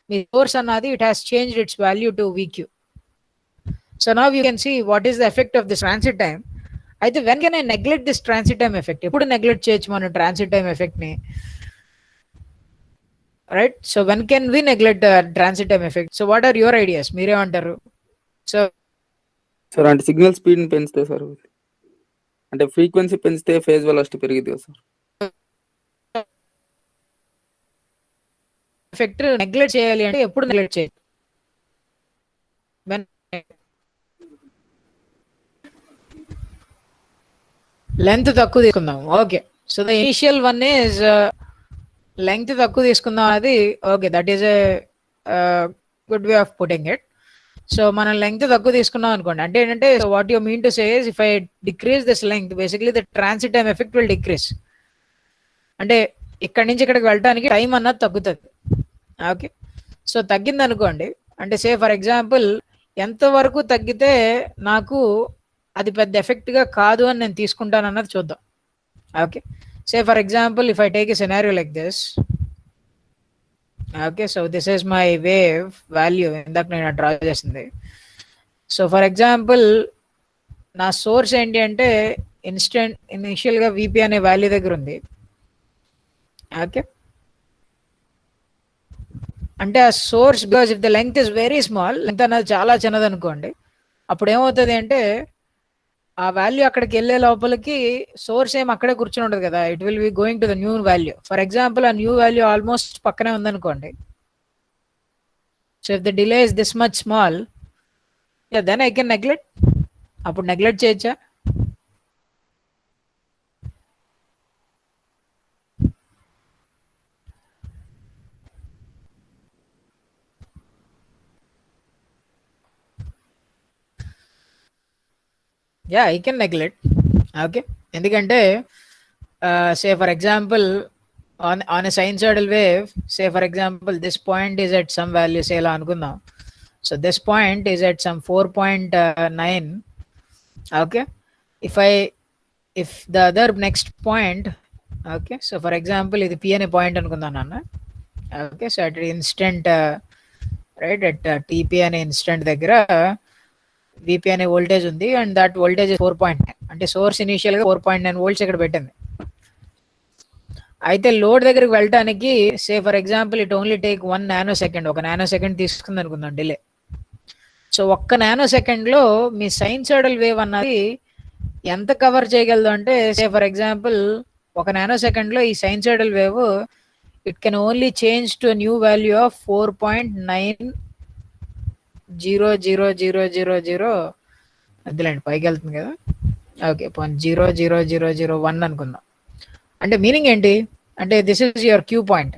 మీ సోర్స్ అన్నది it has changed its value to VQ. So now you can see what is the effect of this transit time. అయితే when can I neglect this transit time effect? ఎప్పుడు neglect చేయొచ్చు మనం transit time effect ని, right? So when can we neglect transit time effect? So what are your ideas, మీరేమంటారు? So sir అంటే signal speed పెంచితే sir, అంటే frequency పెంచితే phase velocity పెరిగింది కదా సార్. ఎఫెక్ట్ నెగ్లెక్ట్ చేయాలి అంటే ఎప్పుడు నెగ్లెక్ట్ చేయాలి? లెంత్ తక్కువ తీసుకుందాం, okay. So the initial one is length తక్కువ తీసుకుందాం, అది okay, that is a good way of putting it. So మనం లెంగ్త్ తక్కువ తీసుకున్నాం అనుకోండి, అంటే ఏంటంటే what you mean to say is if I decrease this length basically the transit time effect will decrease. అంటే ఇక్కడి నుంచి ఇక్కడికి వెళ్ళడానికి టైం అన్నది తగ్గుతుంది, ఓకే. సో తగ్గింది అనుకోండి, అంటే సే ఫర్ ఎగ్జాంపుల్ ఎంతవరకు తగ్గితే నాకు అది పెద్ద ఎఫెక్ట్గా కాదు అని నేను తీసుకుంటాను అన్నది చూద్దాం, okay. Say for example if I take a scenario like this, okay. So this is my wave value, ఇందాక నేను డ్రా చేసింది. సో ఫర్ ఎగ్జాంపుల్ నా సోర్స్ ఏంటి అంటే ఇనిషియల్గా విపి అనే వాల్యూ దగ్గర ఉంది, ఓకే. అంటే ఆ source, because if the length is very small, length అన్నది చాలా చిన్నది అనుకోండి, అప్పుడు ఏమవుతుంది అంటే ఆ వాల్యూ అక్కడికి వెళ్ళే లోపలికి సోర్స్ ఏం అక్కడే కూర్చొని ఉండదు కదా, it will be going to the new value. For example ఆ న్యూ వాల్యూ ఆల్మోస్ట్ పక్కనే ఉందనుకోండి. So if the delay is this much small, then I can neglect. అప్పుడు నెగ్లెక్ట్ చేయొచ్చా? Yeah, I can neglect. Okay, ఎందుకంటే say for example on a sinusoidal wave, say for example this point is at some value, say la anukundaam. So this point is at some 4.9. Okay, if I if the other next point, okay, so for example ఇది p అనే point అనుకుందాం నాన్న. Okay, so at instant right at tp అనే instant దగ్గర vp అనే voltage ఉంది, and that voltage 4.9, అంటే source initial గా 4.9 వోల్ట్స్ ఇక్కడ పెట్టింది. అయితే లోడ్ దగ్గరికి వెళ్ళడానికి say for example it only take 1 nanosecond, ఒక నానో సెకండ్ తీసుకుంది అనుకుందాం డిలే. సో ఒక్క నానో సెకండ్ లో మీ సైన్సోయిడల్ వేవ్ అన్నది ఎంత కవర్ చేయగలదు అంటే, సే ఫర్ ఎగ్జాంపుల్ ఒక నానో సెకండ్ లో ఈ sinusoidal wave it can only change to new value of 4.900000, అదిలేండి పైకి వెళ్తుంది కదా. ఓకే, 0.00001 అనుకుందాం. అంటే మీనింగ్ ఏంటి అంటే this is your Q point.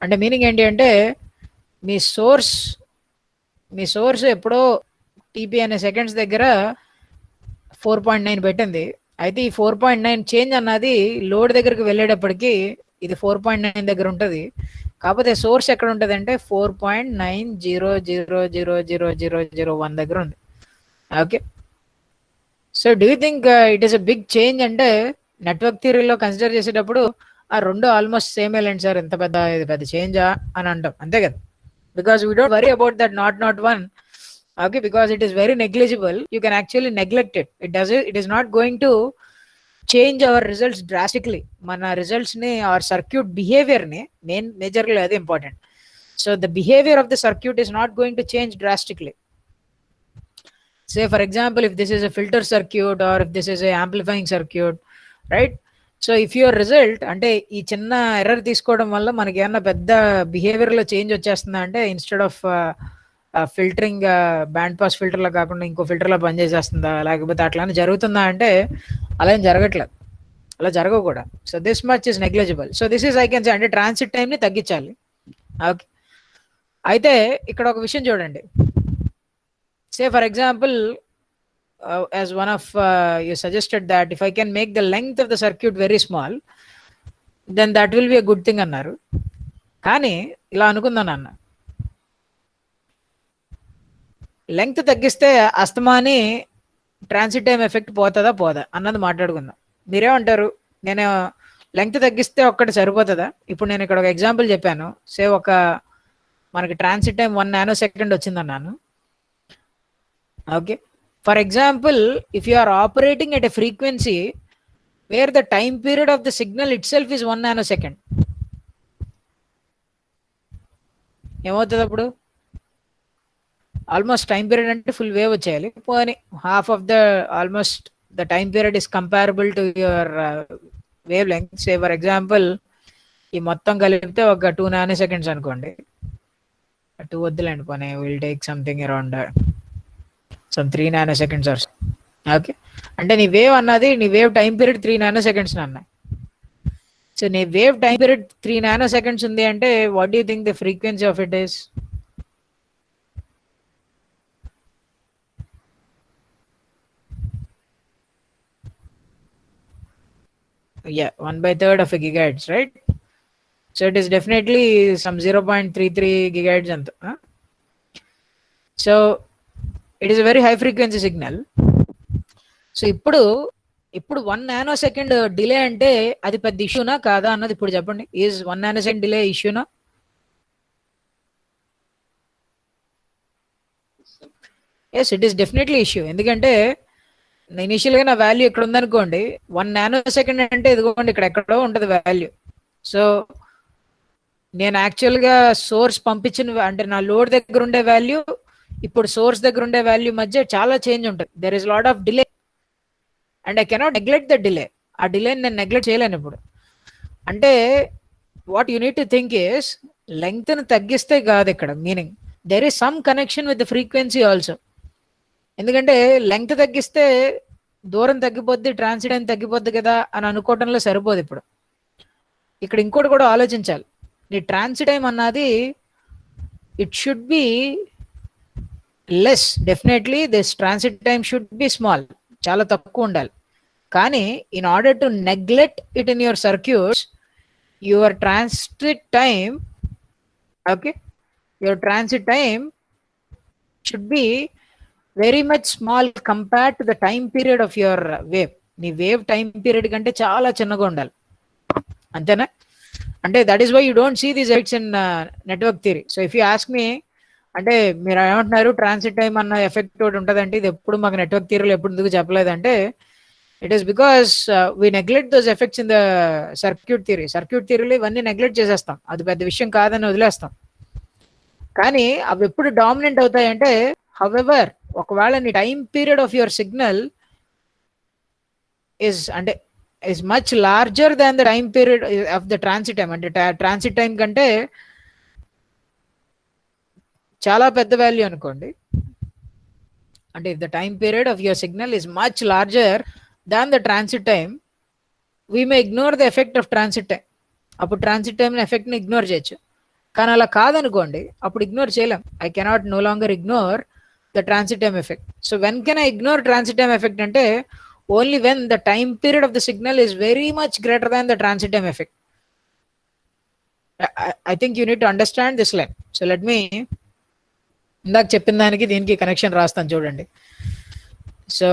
అంటే మీనింగ్ ఏంటి అంటే మీ సోర్స్ ఎప్పుడో టీపీ అనే సెకండ్స్ దగ్గర 4.9 పెట్టింది. అయితే ఈ 4.9 చేంజ్ అన్నది లోడ్ దగ్గరికి వెళ్ళేటప్పటికి ఇది 4.9 దగ్గర ఉంటుంది. కాకపోతే సోర్స్ ఎక్కడ ఉంటుంది అంటే 4.90000001 దగ్గర ఉంది. Okay, so do you think it is a big change? అంటే నెట్వర్క్ థియరీలో కన్సిడర్ చేసేటప్పుడు ఆ రెండు ఆల్మోస్ట్ సేమ్ ఎలాంటి సార్, ఎంత పెద్ద ఇది పెద్ద చేంజా అని అంటాం, అంతే కదా. Because we don't worry about that not one. Okay, because it is very negligible, you can actually neglect it. It is not going to change our results drastically. మన రిజల్ట్స్ ని ఆర్ సర్క్యూట్ బిహేవియర్ ని మేజర్గా అది important. So the behaviour of the circuit is not going to change drastically. Say for example if this is a filter circuit or if this is a amplifying circuit, right? So if your result అంటే ఈ చిన్న error తీసుకోవడం వల్ల మనకి ఏమన్నా పెద్ద బిహేవియర్లో change వచ్చేస్తుందా అంటే, instead of filtering band pass ఫిల్టర్లో కాకుండా ఇంకో ఫిల్టర్లో పనిచేసేస్తుందా, లేకపోతే అట్లానే జరుగుతుందా అంటే అలా ఏం జరగట్లేదు, అలా జరగకూడదు. So this much is negligible. So this is I can సే అంటే ట్రాన్సిట్ టైంని తగ్గించాలి. ఓకే, అయితే ఇక్కడ ఒక విషయం చూడండి. Say for example as one of you suggested that if I can make the length of the circuit very small, then that will be a good thing అన్నారు. కానీ ఇలా అనుకుందాం అన్న, లెంగ్త్ తగ్గిస్తే అస్తమాని ట్రాన్సిట్ టైం ఎఫెక్ట్ పోతుందా పోదా అన్నది మాట్లాడుకుందాం. మీరేమంటారు? నేను లెంగ్త్ తగ్గిస్తే ఒక్కటి సరిపోతుందా? ఇప్పుడు నేను ఇక్కడ ఒక ఎగ్జాంపుల్ చెప్పాను. సే ఒక మనకి ట్రాన్సిట్ టైం 1 నానో సెకండ్ వచ్చిందన్నాను. Okay, for example if you are operating at a frequency where the time period of the signal itself is 1 nanosecond, ఏమవుతుంది అప్పుడు? ఆల్మోస్ట్ టైం పీరియడ్ అంటే ఫుల్ వేవ్ వచ్చేయాలి, పోనీ half of the almost the time period is comparable to your wave length. Say for example ఈ మొత్తం కలిపితే ఒక 2 nano seconds అనుకోండి. 2 వద్దులేండి, పోనీ will take something around some 3 nanoseconds or so. Okay, అంటే నీ వేవ్ అన్నది నీ wave time period 3 nano seconds అన్న. సో నీ wave time period 3 nano seconds ఉంది అంటే what do you think the frequency of it is? Yeah, 1/3 of a gigahertz, right? So it is definitely some 0.33 gigahertz anta. So it is a very high frequency signal. So ఇప్పుడు 1 nanosecond delay అంటే అది పెద్ద ఇష్యూనా కాదా అన్నది ఇప్పుడు చెప్పండి. Is 1 nanosecond delay ఇష్యూనా? Yes, it is definitely issue. ఎందుకంటే ఇనిషియల్గా నా వాల్యూ ఇక్కడ ఉందనుకోండి, 1 నానో సెకండ్ అంటే ఇదిగోండి ఇక్కడ ఎక్కడో ఉంటుంది వాల్యూ. సో నేను యాక్చువల్గా సోర్స్ పంపించిన అంటే నా లోడ్ దగ్గర ఉండే వాల్యూ ఇప్పుడు సోర్స్ దగ్గర ఉండే వాల్యూ మధ్య చాలా చేంజ్ ఉంటుంది. There is lot of delay and I cannot neglect the delay. ఆ డిలేని నేను నెగ్లెక్ట్ చేయలేను ఇప్పుడు. అంటే what you need to think is లెంగ్త్ని తగ్గిస్తే కాదు ఇక్కడ meaning, there is some connection with the frequency also. ఎందుకంటే లెంగ్త్ తగ్గిస్తే దూరం తగ్గిపోద్ది, ట్రాన్సిట్ టైం తగ్గిపోద్ది కదా అని అనుకోవడంలో సరిపోదు. ఇప్పుడు ఇక్కడ ఇంకోటి కూడా ఆలోచించాలి. నీ ట్రాన్సిట్ టైం అన్నది it should be less. Definitely this transit time should be small, చాలా తక్కువ ఉండాలి. కానీ in order to neglect it in your circuits, your transit time, okay, your transit time should be very much small compared to the time period of your wave. నీ wave time period కంటే చాలా చిన్నగా ఉండాలి, అంతేనా? అంటే that is why you don't see these effects in network theory. So if you ask మీ, అంటే మీరు ఏమంటున్నారు ట్రాన్సిట్ టైం అన్న ఎఫెక్ట్ ఒకటి ఉంటుందంటే ఇది ఎప్పుడు మాకు నెట్వర్క్ థియరీలో ఎప్పుడు ఎందుకు చెప్పలేదంటే, it is because we neglect those effects in the circuit theory. Circuit థియరీలో ఇవన్నీ నెగ్లెక్ట్ చేసేస్తాం, అది పెద్ద విషయం కాదని వదిలేస్తాం. కానీ అవి ఎప్పుడు డామినెంట్ అవుతాయంటే, హౌఎవర్ ఒకవేళ నీ time period of your signal అంటే is much larger than the time period of the transit time. అంటే ట్రాన్సిట్ టైం కంటే చాలా పెద్ద వాల్యూ అనుకోండి. అంటే if the time period of your signal is much larger than the transit time, we may ignore the effect of transit time. అప్పుడు transit time ఎఫెక్ట్ని ignore చేయొచ్చు. కానీ అలా కాదనుకోండి, అప్పుడు ఇగ్నోర్ చేయలేం. I cannot no longer ignore the transit time effect. So when can I ignore transit time effect అంటే only when the time period of the signal is very much greater than the transit time effect. I think you need to understand this line. So let me ఇందాక చెప్పిన దానికి దీనికి connection రాస్తాను చూడండి. So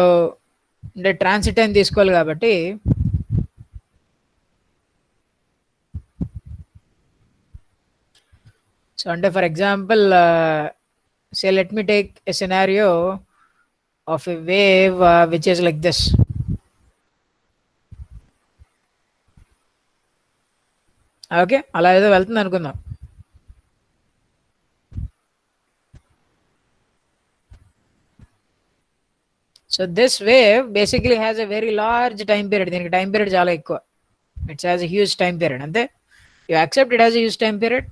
అంటే transit time తీసుకోవాలి కాబట్టి so అంటే for example say let me take a scenario of a wave which is like this. Okay, అలా ఏదో వెళ్తుంది అనుకుందాం. So this wave basically has a very large time period. దీనికి టైం పీరియడ్ చాలా ఎక్కువ. Its has a huge time period. అంతే, you accept it has a huge time period.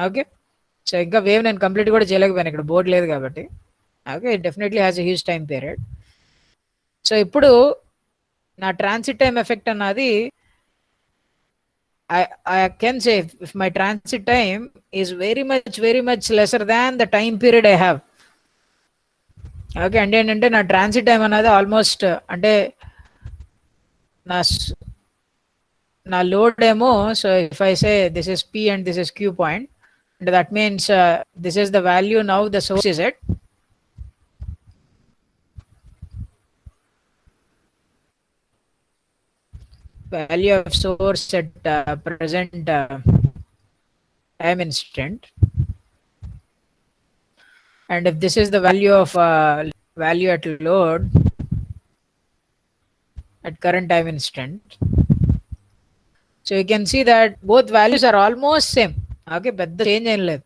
Okay, so ఇంకా wave నేను కంప్లీట్ కూడా చేయలేకపోయాను, ఇక్కడ బోర్డు లేదు కాబట్టి. Okay, it definitely has a huge time period. So ఇప్పుడు నా ట్రాన్సిట్ టైం ఎఫెక్ట్ అన్నది I can say if my transit time is very much lesser than the time period I have. Okay, అంటే ఏంటంటే నా transit time అనేది almost అంటే నా load ఏమో, so if I say this is P and this is Q point, and that means this is the value now the source is at. Value of source at present time instant, and if this is the value of value at load at current time instant, so you can see that both values are almost same. Okay, పెద్ద change ఏం లేదు.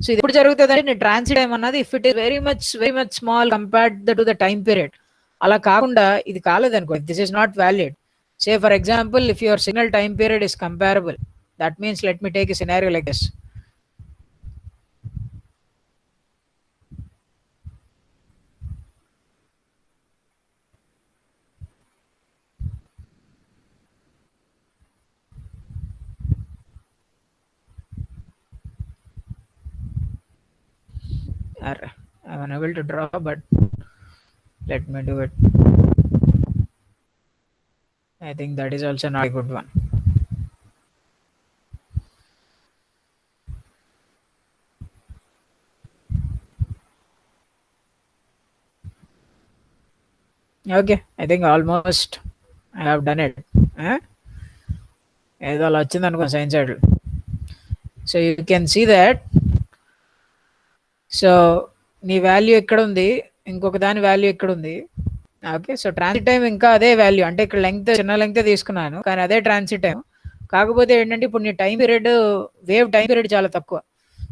So ఇది ఎప్పుడు జరుగుతుంది అంటే transit time అన్నది if it is very much small compared to the time period. అలా కాకుండా ఇది కాలేదనుకో, this is not valid. Say for example, if your signal time period is comparable, that means let me take a scenario like this. I'm unable to draw, but let me do it. I think that is also not a good one. Okay, I think almost I have done it. ఏదో అలా వచ్చింది అనుకో science side. So you can see that. So నీ value ఎక్కడ ఉంది, ఇంకొక దాని value ఎక్కడ ఉంది. ఓకే, సో ట్రాన్సిట్ టైం ఇంకా అదే వాల్యూ, అంటే ఇక్కడ లెంగ్త్ చిన్న లెంగ్త్ తీసుకున్నాను కానీ అదే ట్రాన్సిట్ టైం, కాకపోతే ఏంటంటే ఇప్పుడు నీ time period, wave time period చాలా తక్కువ.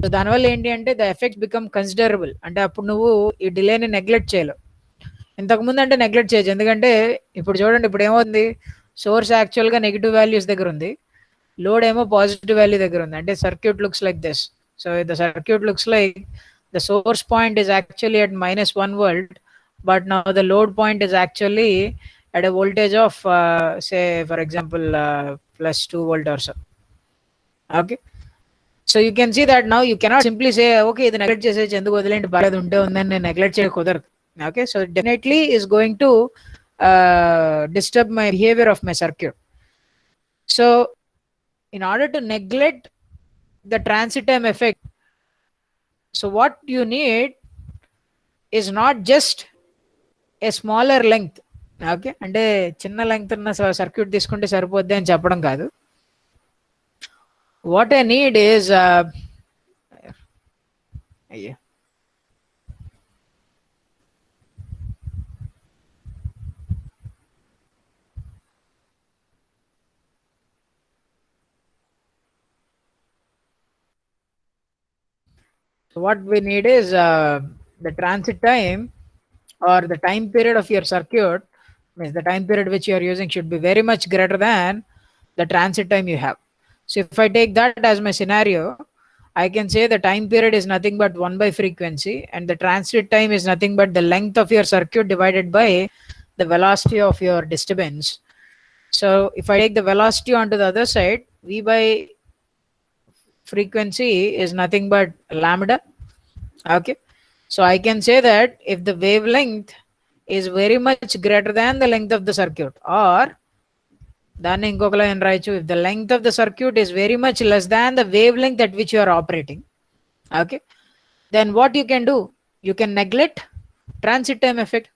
సో దానివల్ల ఏంటి అంటే ద ఎఫెక్ట్స్ బికమ్ కన్సిడరబుల్. అంటే అప్పుడు నువ్వు ఈ డిలేని నెగ్లెక్ట్ చేయలేవు. ఇంతకుముందు అంటే నెగ్లెక్ట్ చేయొచ్చు, ఎందుకంటే ఇప్పుడు చూడండి ఇప్పుడు ఏమవుతుంది, సోర్స్ యాక్చువల్గా నెగిటివ్ వాల్యూస్ దగ్గర ఉంది, లోడ్ ఏమో పాజిటివ్ వాల్యూ దగ్గర ఉంది. అంటే circuit looks like this. So the circuit looks like the source point is actually at -1 volt, but now the load point is actually at a voltage of say for example +2 volt or so. Okay, so you can see that now you cannot simply say okay ఇది neglect చేసేసి ఎందుకు వదిలేంటి బాగాలేదు ఉంటే ఉందని నేను neglect చేయడం కుదరదు. Okay, so definitely is going to disturb my behavior of my circuit. So in order to neglect the transit time effect, so what you need is not just a smaller length. Okay, అంటే చిన్న length ఉన్న circuit తీసుకుంటే సరిపోద్ది అని చెప్పడం కాదు. What I need is అయ్యా so what we need is the transit time or the time period of your circuit, means the time period which you are using should be very much greater than the transit time you have. So if I take that as my scenario, I can say the time period is nothing but 1 by frequency, and the transit time is nothing but the length of your circuit divided by the velocity of your disturbance. So if I take the velocity onto the other side, V by frequency is nothing but lambda. Okay, so I can say that if the wavelength is very much greater than the length of the circuit, or దాన్ని ఇంకొకలా ఏం రాయొచ్చు, if the length of the circuit is very much less than the wavelength at which you are operating, okay, then what you can do, you can neglect transit time effect.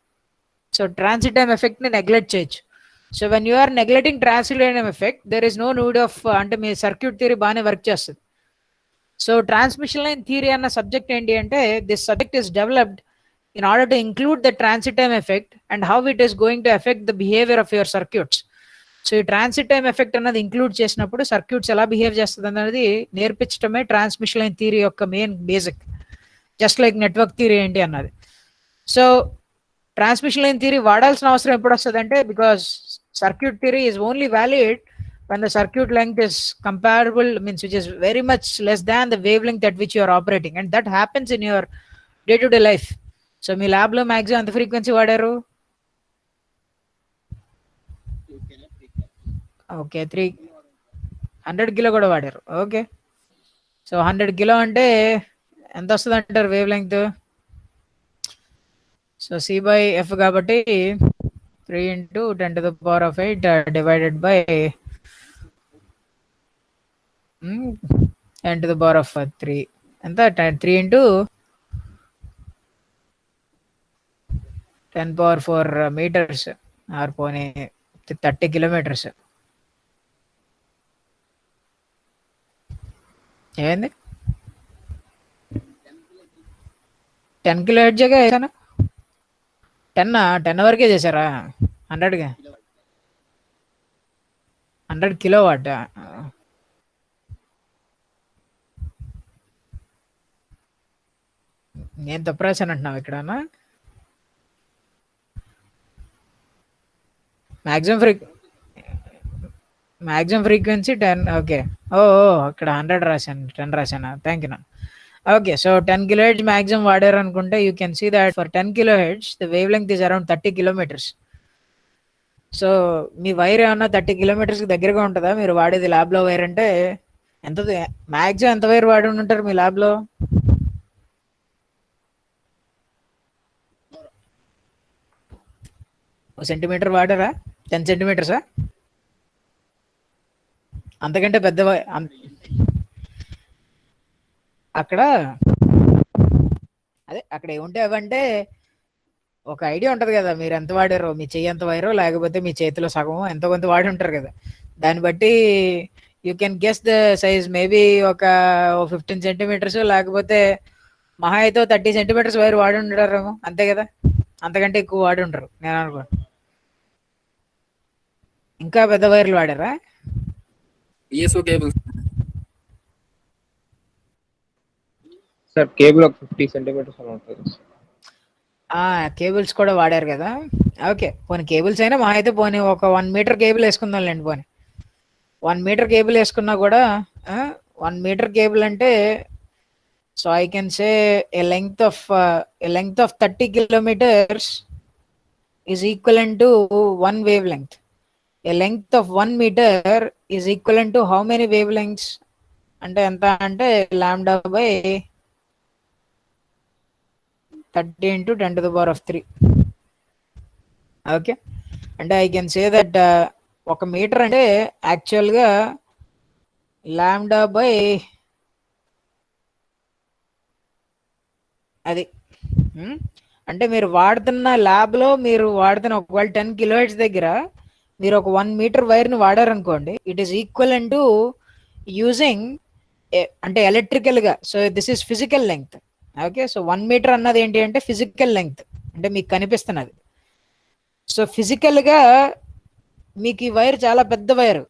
So transit time effect ని neglect చేయొచ్చు. So when you are neglecting transit time effect, there is no need of అంటే మీ circuit theory బాగానే work చేస్తుంది. So transmission line theory అన్న subject ఏంటి అంటే, this subject is developed in order to include the transit time effect and how it is going to affect the behavior of your circuits. So ఈ transit time effect అన్నది include చేసినప్పుడు circuits ఎలా behave చేస్తుంది అన్నది నేర్పించడమే transmission line theory యొక్క main basic, just like network theory ఏంటి అన్నది. So transmission line theory వాడాల్సిన అవసరం ఎప్పుడు వస్తుంది అంటే, because circuit theory is only valid when the circuit length is comparable, means which is very much less than the wavelength at which you are operating, and that happens in your day to day life. So మీ ల్యాబ్లో maximum ఎంత frequency వాడారు? Okay, 300 kilo కూడా వాడారు. Okay, so 100 kilo అంటే ఎంత వస్తుంది అంటారు wavelength? So C by F కాబట్టి 3 × 10⁸ డివైడెడ్ బై 10⁻³ ఎంత? 3 × 10⁻⁴ మీటర్స్ ఆర్ పోనీ 30 కిలోమీటర్స్. ఏంది 10 కిలో హెడ్జ్గా వేసాను? 10 వరకే చేశారా? 100గా 100 కిలో వాట్? నేను తప్పు రాశాను అంటున్నావు ఇక్కడ? Maximum frequency 10. ఓకే, ఓ అక్కడ 100 రాశాను, 10 రాశాను. Thank you. Okay, so 10 kilo hertz maximum వాడారు అనుకుంటే you can see that for 10 kilo hertz the wavelength is around 30 kilometers. So మీ వైర్ ఏమన్నా 30 కిలోమీటర్స్కి దగ్గరగా ఉంటుందా? మీరు వాడేది ల్యాబ్లో వైర్ అంటే ఎంత మ్యాక్సిమం ఎంత వైర్ వాడి ఉంటారు మీ ల్యాబ్లో? సెంటీమీటర్ వాడారా? 10 సెంటీమీటర్సా? అంతకంటే పెద్ద అక్కడ అదే అక్కడ ఏముంటే అవంటే ఒక ఐడియా ఉంటుంది కదా, మీరు ఎంత వాడారో, మీ చెయ్యి ఎంత వైరో, లేకపోతే మీ చేతిలో సగం ఎంతో కొంత వాడి ఉంటారు కదా, దాన్ని బట్టి you can guess the size. Maybe ఒక 15 సెంటీమీటర్స్ లేకపోతే మహా అయితే 30 సెంటీమీటర్స్ వైర్ వాడి ఉంటారేమో, అంతే కదా, అంతకంటే ఎక్కువ వాడి ఉంటారు నేను అనుకో. ఇంకా పెద్ద వైర్లు వాడారా? ఈఎస్ఓ కేబుల్స్ సార్ కేబుల్ ఒక 50 సెంటీమీటర్స్ అలా ఉంటుంది. కేబుల్స్ కూడా వాడారు కదా. ఓకే, పోనీ కేబుల్స్ అయినా మా అయితే పోనీ ఒక 1 మీటర్ కేబుల్ వేసుకుందాంలేండి. పోనీ 1 మీటర్ కేబుల్ వేసుకున్నా కూడా 1 మీటర్ కేబుల్ అంటే, so I can say a length of 30 kilometers is equivalent to one wavelength. A length of 1 meter is equivalent to how many wavelengths? అంటే ఎంత అంటే లాంబ్డా బై 30 into 10⁻³ ఓకే. అంటే I can say that 1 metre అంటే యాక్చువల్గా lambda by అది. అంటే మీరు వాడుతున్న ల్యాబ్లో మీరు వాడుతున్న ఒకవేళ 10 kHz దగ్గర మీరు ఒక 1 మీటర్ వైర్ని వాడారనుకోండి, it is equal to using అంటే ఎలక్ట్రికల్గా. So this is physical length. Okay, so 1 metre అన్నది ఏంటి అంటే ఫిజికల్ లెంగ్త్, అంటే మీకు కనిపిస్తున్నది. సో ఫిజికల్గా మీకు ఈ వైర్ చాలా పెద్ద వైర్.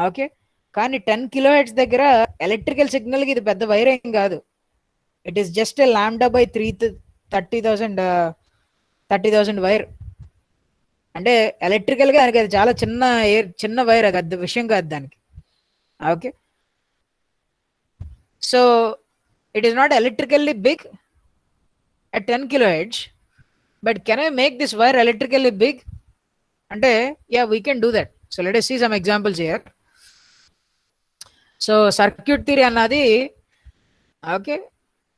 ఓకే, కానీ 10 kHz దగ్గర ఎలక్ట్రికల్ సిగ్నల్కి ఇది పెద్ద వైర్ ఏం కాదు. It is just a lambda by 30,000 wire. అంటే ఎలక్ట్రికల్గా దానికి అది చాలా చిన్న వైర్, అది పెద్ద విషయం కాదు దానికి. Okay, so it is not electrically big at 10 kHz, but can I make this wire electrically big? అంటే yeah, we can do that. So let us see some examples here. So circuit theory అన్నది okay,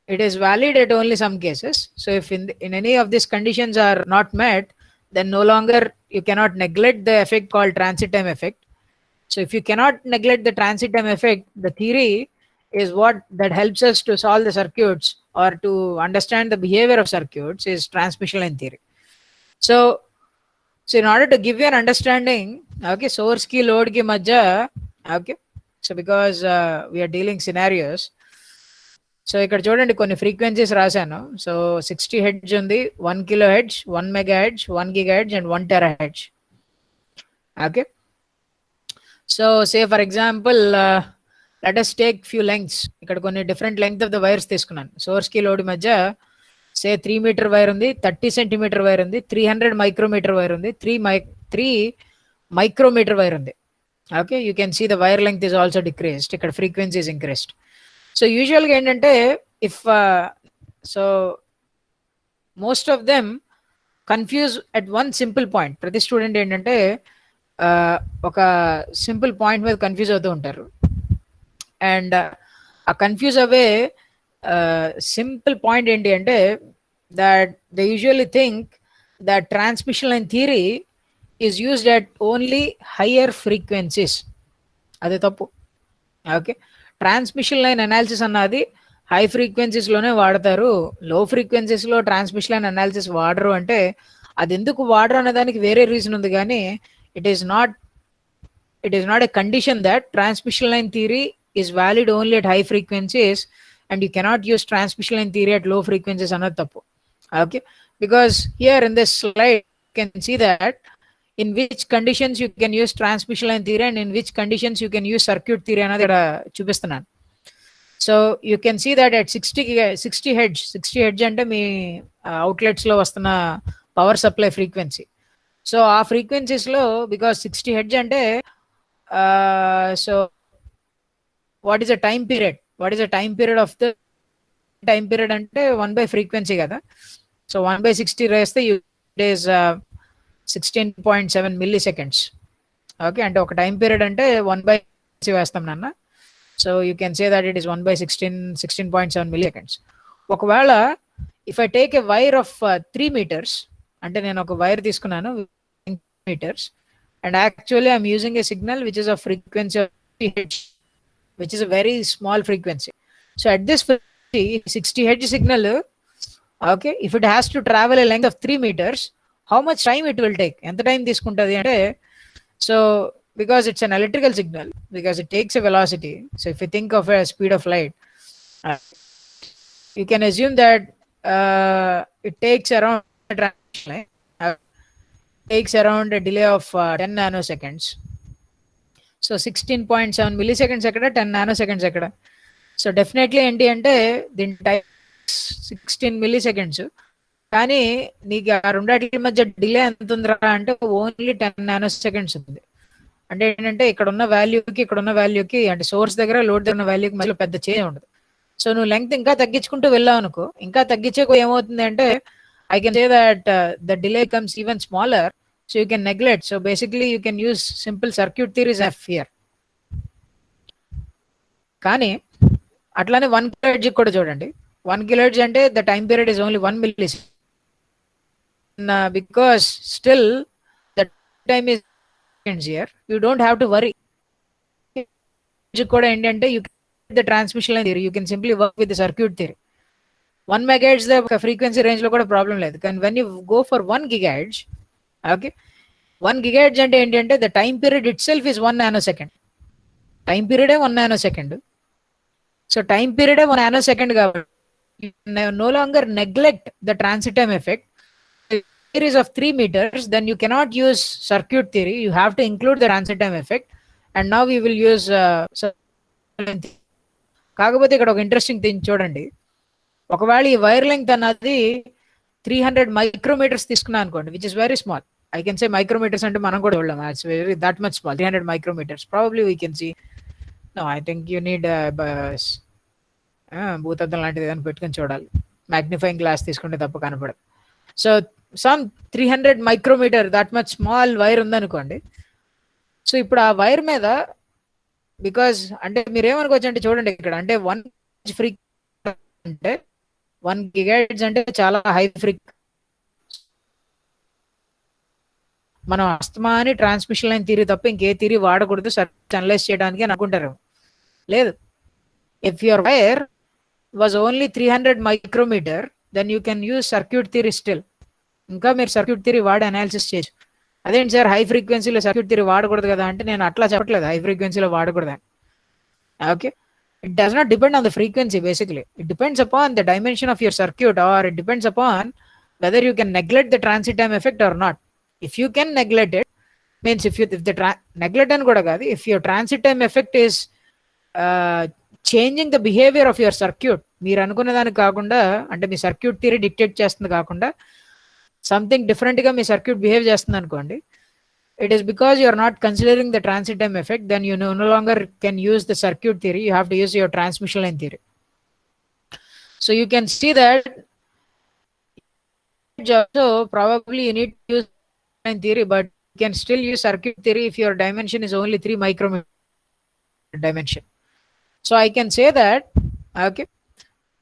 it is valid at only some cases. So if in any of these conditions are not met, then no longer you cannot neglect the effect called transit time effect. So if you cannot neglect the transit time effect, the theory is what that helps us to solve the circuits or to understand the behavior of circuits is transmission line theory. So in order to give you an understanding, okay, source ki load ki madhya, okay, so because we are dealing scenarios, so ఇక్కడ చూడండి కొన్ని frequencies రాశాను. So 60 Hz ఉంది, 1 kHz, 1 MHz, 1 GHz and 1 THz. Okay, so say for example let us take few lengths. ఇక్కడ కొన్ని different length of the wires తీసుకున్నాను. సోర్స్కి load మధ్య సే 3 metre wire ఉంది, 30 సెంటీమీటర్ వైర్ ఉంది, 300 మైక్రోమీటర్ వైర్ ఉంది, 3 మైక్రోమీటర్ వైర్ ఉంది. Okay, you can see the wire length is also decreased, ఇక్కడ frequency is increased. So యూజువల్గా ఏంటంటే if so most of them confuse at one simple point. ప్రతి student ఏంటంటే ఒక simple point మీద confuse అవుతూ ఉంటారు. అండ్ ఆ కన్ఫ్యూజ్ అవ్వే సింపుల్ పాయింట్ ఏంటి అంటే that they usually think that transmission line theory is used at only higher frequencies. అదే తప్పు. ఓకే, ట్రాన్స్మిషన్ లైన్ అనాలిసిస్ అన్నది హై ఫ్రీక్వెన్సీస్లోనే వాడతారు, లో ఫ్రీక్వెన్సీస్లో ట్రాన్స్మిషన్ లైన్ అనాలిసిస్ వాడరు. అంటే అది ఎందుకు వాడరు అనే దానికి వేరే రీజన్ ఉంది, కానీ it is not a condition that transmission line theory is valid only at high frequencies and you cannot use transmission line theory at low frequencies అన్నది తప్పు. Okay, because here in this slide you can see that in which conditions you can use transmission line theory and in which conditions you can use circuit theory అన్నది ఇక్కడ చూపిస్తున్నాను. So you can see that at 60 hertz అంటే మీ అవుట్లెట్స్లో వస్తున్న power supply frequency. So ఆ ఫ్రీక్వెన్సీస్లో because 60 hertz అంటే so what is the time period of the time period అంటే 1/ఫ్రీక్వెన్సీ కదా. సో 1/60 రాస్తే ఇట్ ఈస్ 16.7 milliseconds. ఓకే, అంటే ఒక టైం పీరియడ్ అంటే 1/60 వేస్తాం నాన్న. So you can say that it is 1/16.7 milliseconds. ఒకవేళ if I take a wire of 3 meters, అంటే నేను ఒక వైర్ తీసుకున్నాను meters and actually I'm using a signal which is a frequency of 60 Hz, which is a very small frequency. So at this frequency 60 Hz signal, okay, if it has to travel a length of 3 meters, how much time it will take? ఎంత time తీసుకుంటుంది అంటే, so because it's an electrical signal, because it takes a velocity. So if you think of a speed of light, you can assume that it takes around a delay of 10 nanoseconds. So 16.7 milli seconds ఎక్కడ, 10 nano seconds ఎక్కడ. So definitely ఏంటి అంటే దీని time 16 milli seconds, కానీ నీకు ఆ రెండాటి మధ్య delay ఎంత ఉందిరా అంటే ఓన్లీ 10 నానో సెకండ్స్ ఉంది. అంటే ఏంటంటే ఇక్కడ ఉన్న వాల్యూకి ఇక్కడ ఉన్న వాల్యూకి, అంటే సోర్స్ దగ్గర లోడ్ దగ్గర ఉన్న వాల్యూకి మధ్యలో పెద్ద చేంజ్ ఉండదు. సో నువ్వు లెంగ్త్ ఇంకా తగ్గించుకుంటూ వెళ్ళావు అనుకో, ఇంకా తగ్గించే ఏమవుతుంది అంటే I can say that the delay comes even smaller, so you can neglect. So basically you can use simple circuit theories of here. కానీ అట్లానే 1 కిలోహెర్ట్జ్ కూడా చూడండి. 1 కిలోహెర్ట్జ్ అంటే the time period is only 1 milli because still the time is here, you don't have to worry. కూడా ఏంటంటే you the transmission line theory, you can simply work with the circuit theory. 1 megahertz frequency range లో కూడా problem లేదు. కానీ when you go for 1 gigahertz, okay, 1 gigahertz అంటే ఏంటంటే the time period itself is 1 nanosecond. Time పీరియడే 1 nanosecond. So time పీరియడే 1 nanosecond కాబట్టి no longer neglect the transit time effect. Series of 3 meters, then you cannot use circuit theory, you have to include the transit time effect. And now we will use కాకపోతే ఇక్కడ ఒక interesting thing చూడండి. ఒకవేళ ఈ wire length అన్నది 300 micrometres తీసుకున్నా అనుకోండి, which is very small. I can say micrometres అంటే మనం కూడా చూడలేం, it's very that much small. 300 micrometres probably we can see. No, I think you need భూతద్దం లాంటిది ఏదైనా పెట్టుకొని చూడాలి, మ్యాగ్నిఫైయింగ్ గ్లాస్ తీసుకుంటే తప్ప కనపడదు. So some 300 micrometre that much small wire ఉందనుకోండి. సో ఇప్పుడు ఆ వైర్ మీద, బికాజ్ అంటే మీరు ఏమనుకోవచ్చు అంటే చూడండి ఇక్కడ, అంటే 1 ఫ్రీక్వెన్సీ అంటే 1 గిగాహెర్ట్జ్ అంటే చాలా హై ఫ్రీక్వెన్సీ. మనం అస్తమాని ట్రాన్స్మిషన్ లైన్ థియరీ తప్ప ఇంకే థియరీ వాడకూడదు సర్క్యూట్ అనలైజ్ చేయడానికి అని అనుకుంటారు. లేదు, if your wire was only 300 micrometer then you can use circuit theory still. ఇంకా మీరు సర్క్యూట్ థియరీ వాడి అనాలిసిస్ చేయొచ్చు. అదేంటి సార్ హై ఫ్రీక్వెన్సీలో సర్క్యూట్ థియరీ వాడకూడదు కదా అంటే నేను అట్లా చెప్పట్లేదు హై ఫ్రీక్వెన్సీలో వాడకూడదు అని. Okay, it does not depend on the frequency. Basically it depends upon the dimension of your circuit, or it depends upon whether you can neglect the transit time effect or not. If you can neglect it, means if the neglect and kuda kaadu, if your transit time effect is changing the behavior of your circuit, మీరు అనుకున్న దానికి కాకుండా, అంటే మీ circuit theory dictate చేస్తుంది కాకుండా something different గా మీ circuit behave చేస్తుంది అనుకోండి, it is because you are not considering the transit time effect, then you no longer can use the circuit theory, you have to use your transmission line theory. So you can see that also probably you need to use line theory, but you can still use circuit theory if your dimension is only 3 micrometer dimension. So I can say that, okay,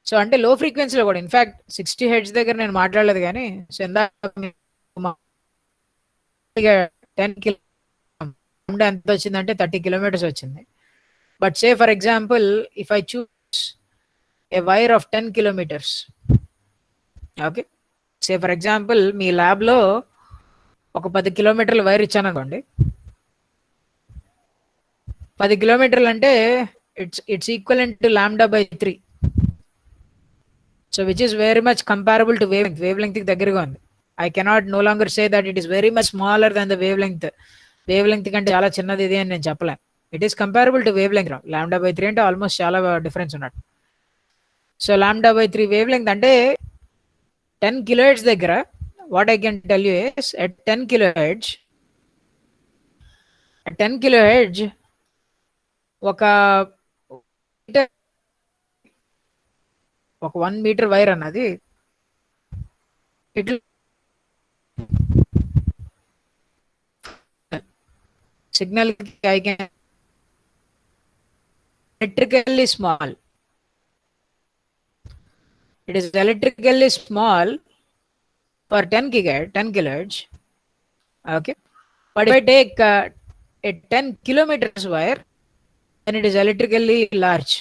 so అంటే లో ఫ్రీక్వెన్సీలో కూడా in fact 60 hertz దగ్గర నేను మాట్లాడలేదు, కానీ so ఇందాక 10 kilo ఎంత వచ్చిందంటే 30 కిలోమీటర్స్ వచ్చింది. But say for example if I choose a wire of 10 kilometres, okay, say for example మీ ల్యాబ్లో ఒక 10 కిలోమీటర్ల వైర్ ఇచ్చాను అనుకోండి. 10 కిలోమీటర్లు అంటే it's equivalent to λ/3. So which is very much comparable to wavelength కి దగ్గరగా ఉంది. I cannot no longer say that it is very much smaller than the wavelength కంటే చాలా చిన్నది ఇది అని నేను చెప్పలేను. It is comparable to wavelength. λ/3 అంటే ఆల్మోస్ట్ చాలా డిఫరెన్స్ ఉన్నట్టు. సో λ/3 వేవ్ లెంగ్త్ అంటే 10 కిలోహెర్ట్జ్ దగ్గర, what I can tell you is at 10 kilohertz ఒక 1 మీటర్ వైర్ అన్నది ఇట్లా signal I can electrically small. It is electrically small for 10 kilohertz. Okay, but if I take a 10 kilometers wire, then it is electrically large,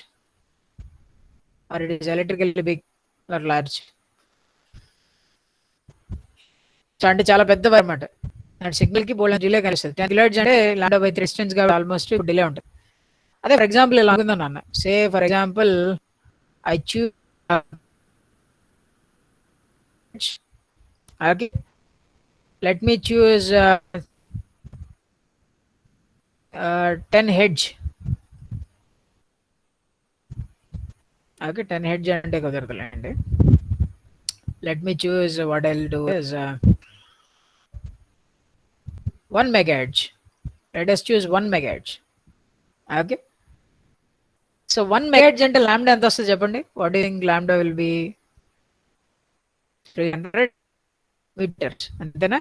or it is electrically big or large. So అంటే చాలా పెద్ద wire అన్నమాట. Signal కి బోల్డ్ delay కలుస్తుంది. 10 kilohertz అంటే λ/3 distance గా almost delay ఉంటుంది. అదే ఫర్ ఎగ్జాంపుల్ ఇలా ఉందని అన్న, సే for example I choose, okay, let me choose 10 hedge. Okay, 10 hedge అంటే కుదరదులేండి. Let me choose. What I'll do is 1 megahertz. Let us choose 1 megahertz. Okay. So 1 megahertz అంటే lambda ఎంత వస్తుంది చెప్పండి? What do you think lambda will be? 300 meters. అంతేనా?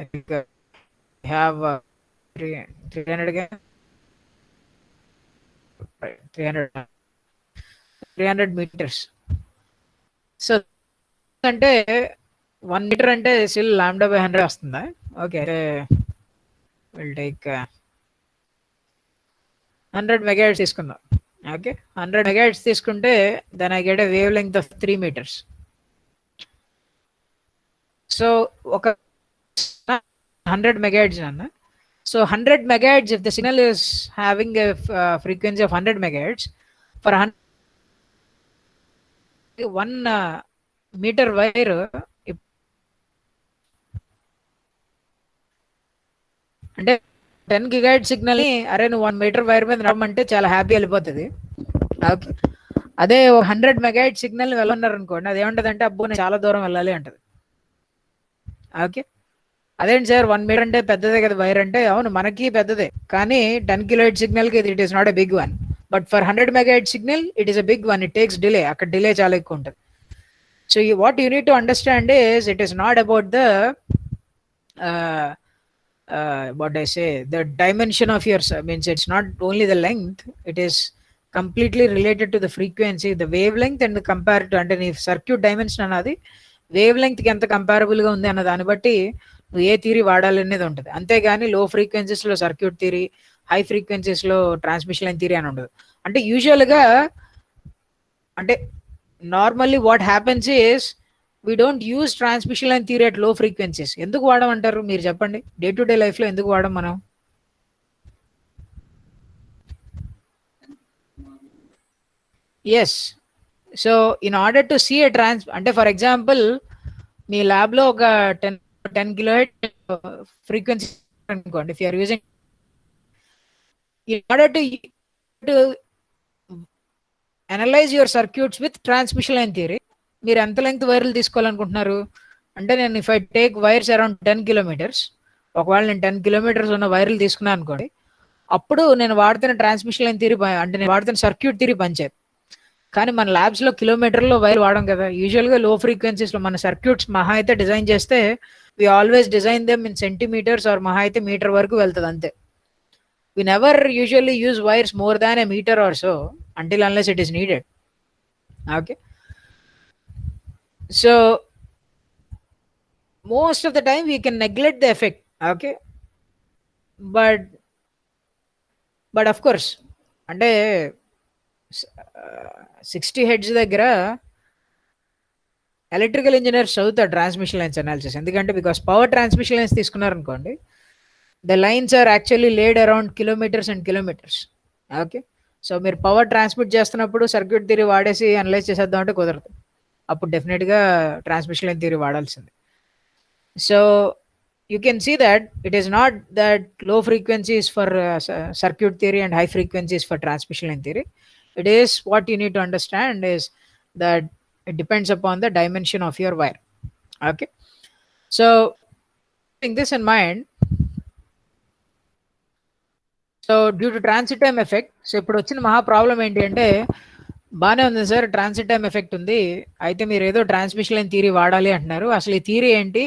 I think we have 300 again. 300 meters. So అంటే 1 metre అంటే still lambda by 100 వస్తుందా? Okay, will take 100 megahertz తీసుకుందాం. Okay, 100 megahertz తీసుకుంటే then I get a wavelength of 3 meters. So ఒక 100 megahertz అన్న. So 100 megahertz, if the signal is having a frequency of 100 megahertz, for 1 meter wire, అంటే 10 gigahertz signal ని అరే నువ్వు 1 metre wire మీద నడమంటే చాలా హ్యాపీ వెళ్ళిపోతుంది. ఓకే, అదే 100 మెగాహెర్ట్జ్ సిగ్నల్ వెళ్ళన్నారు అనుకోండి, అది ఏమంటదంటే అబ్బో నేను చాలా దూరం వెళ్ళాలి అంటది. ఓకే, అదేంటి సార్ 1 మీటర్ అంటే పెద్దదే కదా వైర్ అంటే, అవును మనకి పెద్దదే, కానీ 10 కిలోహెర్ట్జ్ సిగ్నల్ కి it is not a big one. But for 100 megahertz signal it is a big one. It takes delay, అక్కడ డిలే చాలా ఎక్కువ ఉంటుంది. So what you need to understand is it is not about the what I say, the dimension of your means it's not only the length, it is completely related to the frequency, the wavelength and the compared to అంటే నీ circuit dimension అన్నది wave లెంగ్త్కి ఎంత కంపారబుల్గా ఉంది అన్న దాన్ని బట్టి నువ్వు ఏ theory వాడాలి అనేది ఉంటుంది. అంతేగాని లో ఫ్రీక్వెన్సీస్లో సర్క్యూట్ థియరీ, హై ఫ్రీక్వెన్సీస్లో ట్రాన్స్మిషన్ లైన్ థియరీ అని ఉండదు. అంటే యూజువల్గా అంటే normally what happens is we don't use transmission line theory at low frequencies. ఎందుకు వాడమంటారు మీరు చెప్పండి? డే టు డే లైఫ్లో ఎందుకు వాడడం మనం? Yes, so in order to see a అంటే ఫర్ ఎగ్జాంపుల్ మీ ల్యాబ్లో ఒక 10 కిలోహెర్ట్జ్ ఫ్రీక్వెన్సీ అనుకోండి, if you're using in order to analyze your circuits with transmission line theory, మీరు ఎంత లెంగ్త్ వైర్లు తీసుకోవాలనుకుంటున్నారు అంటే, నేను if I take wires around 10 kilometers, ఒకవేళ నేను 10 kilometers ఉన్న వైర్లు తీసుకున్నాను అనుకోండి, అప్పుడు నేను వాడుతున్న ట్రాన్స్మిషన్ లైన్ థియరీ అంటే నేను వాడుతున్న సర్క్యూట్ థియరీ పనిచేయదు. కానీ మన ల్యాబ్స్లో కిలోమీటర్లో వైర్ వాడడం కదా. యూజువల్గా లో ఫ్రీక్వెన్సీస్లో మన సర్క్యూట్స్ మహా అయితే డిజైన్ చేస్తే we always design them in centimeters or మహా అయితే మీటర్ వరకు వెళ్తుంది అంతే. We never usually use wires more than a meter or so until unless it is needed. Okay, so most of the time we can neglect the effect. Okay, but of course అంటే 60 hertz దగ్గర electrical engineers చదువుతారు transmission lines analysis. ఎందుకంటే because power transmission lines తీసుకున్నారనుకోండి, the lines are actually laid around kilometres and kilometres. Okay, so మీరు power transmit చేస్తున్నప్పుడు circuit theory వాడేసి analyse చేసేద్దాం అంటే కుదరదు. అప్పుడు డెఫినెట్గా ట్రాన్స్మిషన్ లైన్ థియరీ వాడాల్సింది. So you can see that it is not that low frequencies for circuit theory and high frequencies for transmission line theory. It is what you need to understand is that it depends upon the dimension of your wire. Okay, so keeping this in mind, so due to transit time effect, so ఇప్పుడు వచ్చిన మహా problem ఏంటి అంటే, బాగానే ఉంది sir transit time effect ఉంది, అయితే మీరు ఏదో ట్రాన్స్మిషన్ లైన్ థియరీ వాడాలి అంటున్నారు, అసలు ఈ థియరీ ఏంటి,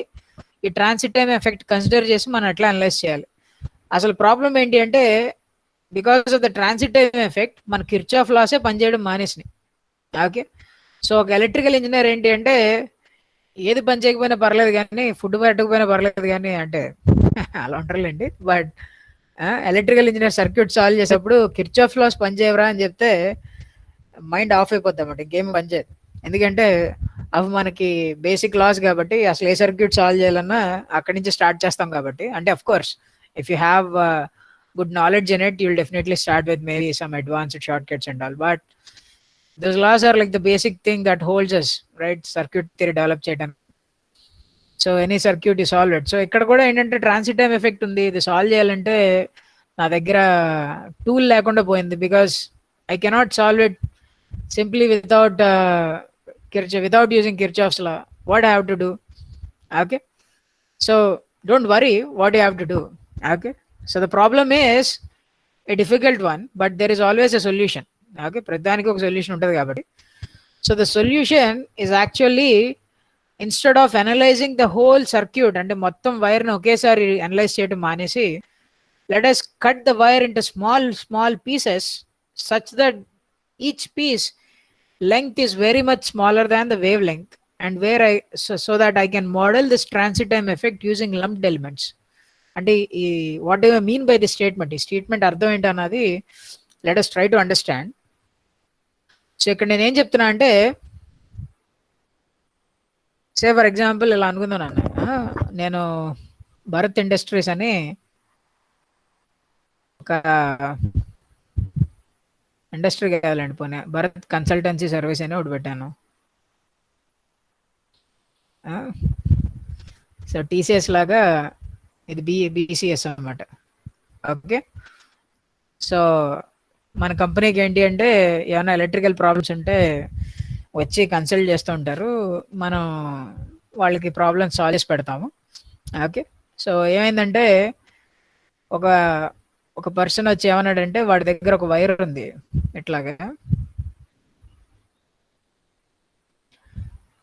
ఈ ట్రాన్సిట్ టైం ఎఫెక్ట్ కన్సిడర్ చేసి మనం ఎట్లా అనలైజ్ చేయాలి? అసలు ప్రాబ్లం ఏంటి అంటే, because of the transit time effect మన కిర్చాఫ్ లాసే పనిచేయడం మానేసినాయి. ఓకే, సో ఒక ఎలక్ట్రికల్ ఇంజనీర్ ఏంటి అంటే ఏది పని చేయకపోయినా పర్లేదు కానీ, ఫుడ్ పెట్టకపోయినా పర్లేదు కానీ అంటే అలా ఉంటారులేండి. But electrical engineer circuit solve చేసేటప్పుడు కిర్చాఫ్ లాస్ పనిచేయవరా అని చెప్తే మైండ్ ఆఫ్ అయిపోద్ది అన్నమాట, గేమ్ పనిచేయదు. ఎందుకంటే అవి మనకి బేసిక్ లాస్ కాబట్టి, అసలు ఏ సర్క్యూట్ సాల్వ్ చేయాలన్నా అక్కడి నుంచి స్టార్ట్ చేస్తాం కాబట్టి. అంటే of course if you have good knowledge in it, you will definitely start with maybe some advanced short cuts and all, but those laws are like the basic thing that holds us, right, circuit theory develop చేయడం. So any circuit ఈ solve it. So ఇక్కడ కూడా ఏంటంటే transit time effect ఉంది. ఇది solve చేయాలంటే నా దగ్గర టూల్ లేకుండా పోయింది, because I cannot solve it simply without without using Kirchhoff's law. What I have to do? Okay, so don't worry what you have to do. Okay, so the problem is a difficult one, but there is always a solution. Okay, ప్రతిదానికి ఒక solution ఉంటుంది కాబట్టి. So the solution is actually, instead of analysing the whole circuit, అంటే మొత్తం వైర్ని ఒకేసారి analyse చేయడం మానేసి, let us cut the wire into small pieces such that each piece length is very much smaller than the wavelength, and where so that I can model this transit time effect using lumped elements. అంటే ఈ what do you mean by the statement, ఈ statement అర్థం ఏంటన్నది let us try to understand. So ఇక్కడ నేను ఏం చెప్తున్నా అంటే, సే ఫర్ ఎగ్జాంపుల్ ఇలా అనుకుందాం నాన్న, నేను భరత్ ఇండస్ట్రీస్ అని ఒక ఇండస్ట్రీ కావాలండి, పోనీ భరత్ కన్సల్టెన్సీ సర్వీస్ అని ఒకటి పెట్టాను. సో టీసీఎస్ లాగా ఇది బీసీఎస్ అన్నమాట. ఓకే, సో మన కంపెనీకి ఏంటి అంటే ఏమైనా ఎలక్ట్రికల్ ప్రాబ్లమ్స్ ఉంటే వచ్చి కన్సల్ట్ చేస్తూ ఉంటారు, మనం వాళ్ళకి ప్రాబ్లమ్స్ సాల్వ్ చేసి పెడతాము. ఓకే, సో ఏమైందంటే ఒక పర్సన్ వచ్చి ఏమన్నాడంటే, వాడి దగ్గర ఒక వైర్ ఉంది ఇట్లాగా.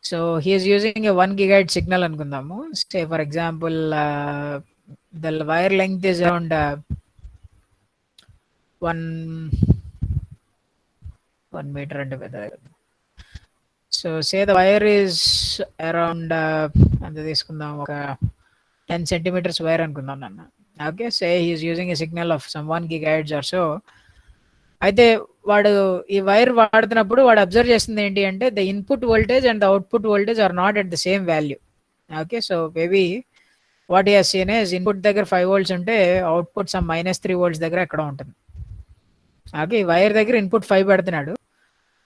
So he's using a 1 GHz signal అనుకుందాము. Say for example the wire length is around 1 metre అంటే పెద్ద. So say the wire is around ఎంత తీసుకుందాం, ఒక 10 centimeters వైర్ అనుకుందాం నాన్న. Okay, say he's using a signal of some 1 GHz or so. అయితే వాడు ఈ వైర్ వాడుతున్నప్పుడు వాడు అబ్జర్వ్ చేస్తుంది ఏంటి అంటే, the input voltage and the output voltage are not at the same value. Okay, so maybe what he has seen is, input దగ్గర 5 volts ఉంటే output some -3 volts దగ్గర ఎక్కడ ఉంటుంది. ఓకే, ఈ వైర్ దగ్గర ఇన్పుట్ 5 పెడుతున్నాడు,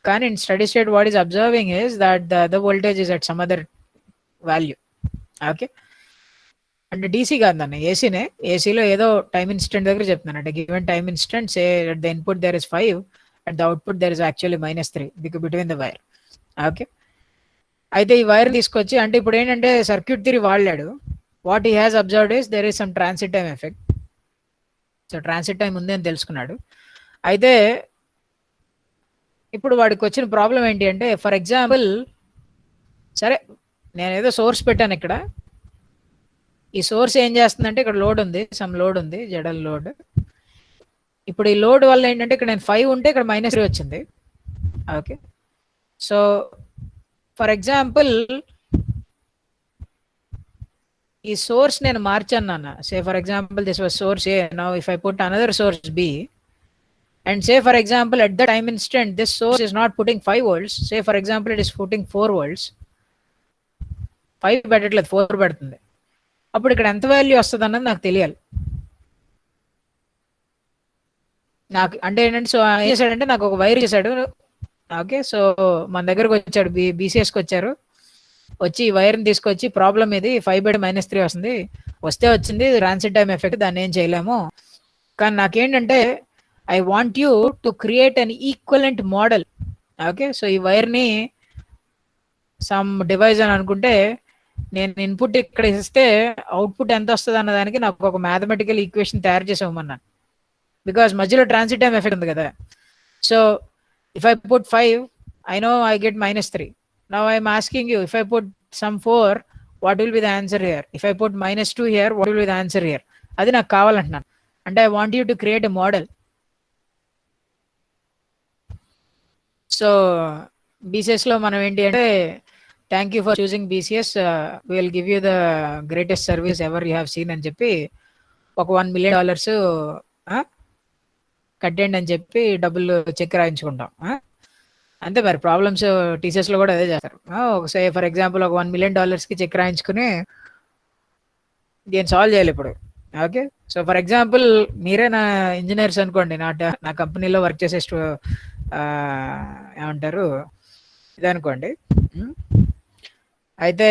కానీ in steady state what is observing is that the voltage is at some other value. Okay, అంటే డీసీ కాదు అన్న, ఏసీనే. ఏసీలో ఏదో టైమ్ ఇన్స్టెంట్ దగ్గర చెప్తున్నాను, అంటే given time instant say at the input there is 5, at the output there is actually -3 between the wire. Okay, అయితే ఈ వైర్ తీసుకొచ్చి, అంటే ఇప్పుడు ఏంటంటే సర్క్యూట్ థియరీ వాడాడు. What he has observed is there is some transit time effect. So transit time ఉంది అని తెలుసుకున్నాడు. అయితే ఇప్పుడు వాడికి వచ్చిన ప్రాబ్లం ఏంటి అంటే, ఫర్ ఎగ్జాంపుల్ సరే నేను ఏదో సోర్స్ పెట్టాను ఇక్కడ, ఈ సోర్స్ ఏం చేస్తుందంటే ఇక్కడ లోడ్ ఉంది, సమ్ లోడ్ ఉంది, జడల్ లోడ్. ఇప్పుడు ఈ లోడ్ వల్ల ఏంటంటే ఇక్కడ నేను 5 ఉంటే ఇక్కడ -3 వచ్చింది. ఓకే, సో ఫర్ ఎగ్జాంపుల్ ఈ సోర్స్ నేను మార్చాను నాన్న. Say for example this was source A, now if I put another source B, and say for example at the time instant this source is not putting 5 volts, say for example it is putting 4 volts, 5 పెట్టట్లేదు 4 పెడుతుంది. అప్పుడు ఇక్కడ ఎంత value వస్తుంది అన్నది నాకు తెలియాలి. నాకు అంటే ఏంటంటే, సో ఏం చేశాడంటే నాకు ఒక వైర్ చేశాడు. ఓకే, సో మన దగ్గరకు వచ్చాడు, బీసీఎస్కి వచ్చారు, వచ్చి ఈ వైర్ని తీసుకొచ్చి ప్రాబ్లం ఇది 5/-3 వస్తుంది, వస్తే వచ్చింది ట్రాన్సిట్ టైం ఎఫెక్ట్, దాన్ని ఏం చేయలేము. కానీ నాకేంటంటే I want you to create an equivalent model. Okay, so ఈ వైర్ని సమ్ డివైస్ అని అనుకుంటే, నేను ఇన్పుట్ ఇక్కడ ఇస్తే అవుట్పుట్ ఎంత వస్తుంది అన్న దానికి నాకు ఒక మ్యాథమెటికల్ ఈక్వేషన్ తయారు చేసి ఇవ్వమన్నాను, బికాస్ మధ్యలో ట్రాన్సిట్ టైం ఎఫెక్ట్ ఉంది కదా. So if I put 5, I know I get -3. Now I am asking you, if I put some 4, what will be the answer here? If I put -2 here, what will be the answer here? అది నాకు కావాలంటున్నాను. అంటే I want you to create a model. So బీసీఎస్లో మనం ఏంటి అంటే, thank you for choosing BCS, will give you the greatest service ever you have seen అని చెప్పి ఒక $1 million కట్టండి అని చెప్పి డబ్బులు చెక్ రాయించుకుంటాం. అంతే మరి ప్రాబ్లమ్స్ టీసీఎస్లో కూడా అదే చేస్తారు. సే ఫర్ ఎగ్జాంపుల్ ఒక $1 million చెక్ రాయించుకుని దీన్ని సాల్వ్ చేయాలి ఇప్పుడు. ఓకే, సో ఫర్ ఎగ్జాంపుల్ మీరే నా ఇంజనీర్స్ అనుకోండి, నా కంపెనీలో వర్క్ చేసే ఏమంటారు ఇది అనుకోండి. అయితే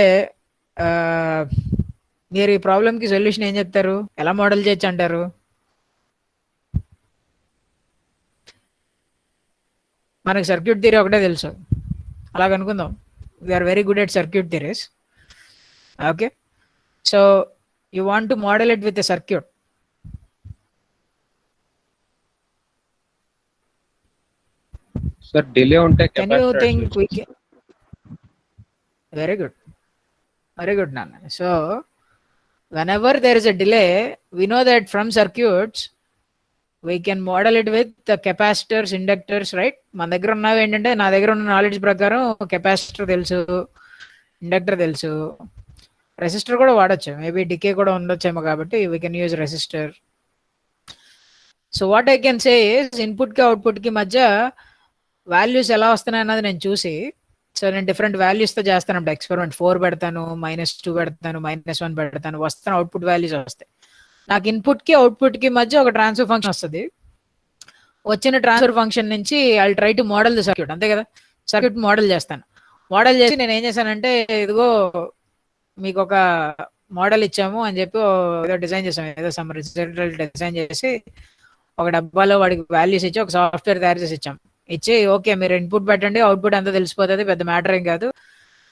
మీరు ఈ ప్రాబ్లంకి సొల్యూషన్ ఏం చెప్తారు? ఎలా మోడల్ చేయొచ్చు అంటారు? మనకి సర్క్యూట్ థియరీ ఒకటే తెలుసు, అలాగనుకుందాం. We're very good at circuit theories. Okay, so you want to model it with a circuit. Sir delay ఉంటే can you capacitor think we can? Very good, very good నాన్న. So whenever there is a delay, we know that from circuits we can model it with the capacitors, inductors, right? మన దగ్గర ఉన్నవి ఏంటంటే, నా దగ్గర ఉన్న knowledge ప్రకారం capacitor తెలుసు, ఇండక్టర్ తెలుసు, రెసిస్టర్ కూడా వాడచ్చు, మేబీ డికే కూడా ఉండొచ్చేమో, కాబట్టి we can use resistor. So what I can say is, ఇన్పుట్కి అవుట్పుట్కి మధ్య వాల్యూస్ ఎలా వస్తున్నాయి అన్నది నేను చూసి, సో నేను డిఫరెంట్ వాల్యూస్తో చేస్తాను అప్పుడు ఎక్స్పెరిమెంట్. 4 పెడతాను, -2 పెడతాను, -1 పెడతాను, వస్తాను అవుట్పుట్ వాల్యూస్ వస్తాయి. నాకు ఇన్పుట్కి అవుట్పుట్కి మధ్య ఒక ట్రాన్స్ఫర్ ఫంక్షన్ వస్తుంది. వచ్చిన ట్రాన్స్ఫర్ ఫంక్షన్ నుంచి I try to model the circuit, అంతే కదా? సర్క్యూట్ మోడల్ చేస్తాను. మోడల్ చేసి నేను ఏం చేశానంటే, ఇదిగో మీకు ఒక మోడల్ ఇచ్చాము అని చెప్పి ఏదో డిజైన్ చేసాం, ఏదో సమ్ రిజల్ట్ డిజైన్ చేసి ఒక డబ్బాలో వాడికి వాల్యూస్ ఇచ్చి ఒక సాఫ్ట్వేర్ తయారు చేసి ఇచ్చాం. ఇచ్చి ఓకే మీరు ఇన్పుట్ పెట్టండి, అవుట్పుట్ అంతా తెలిసిపోతుంది, పెద్ద మ్యాటర్ ఏం కాదు,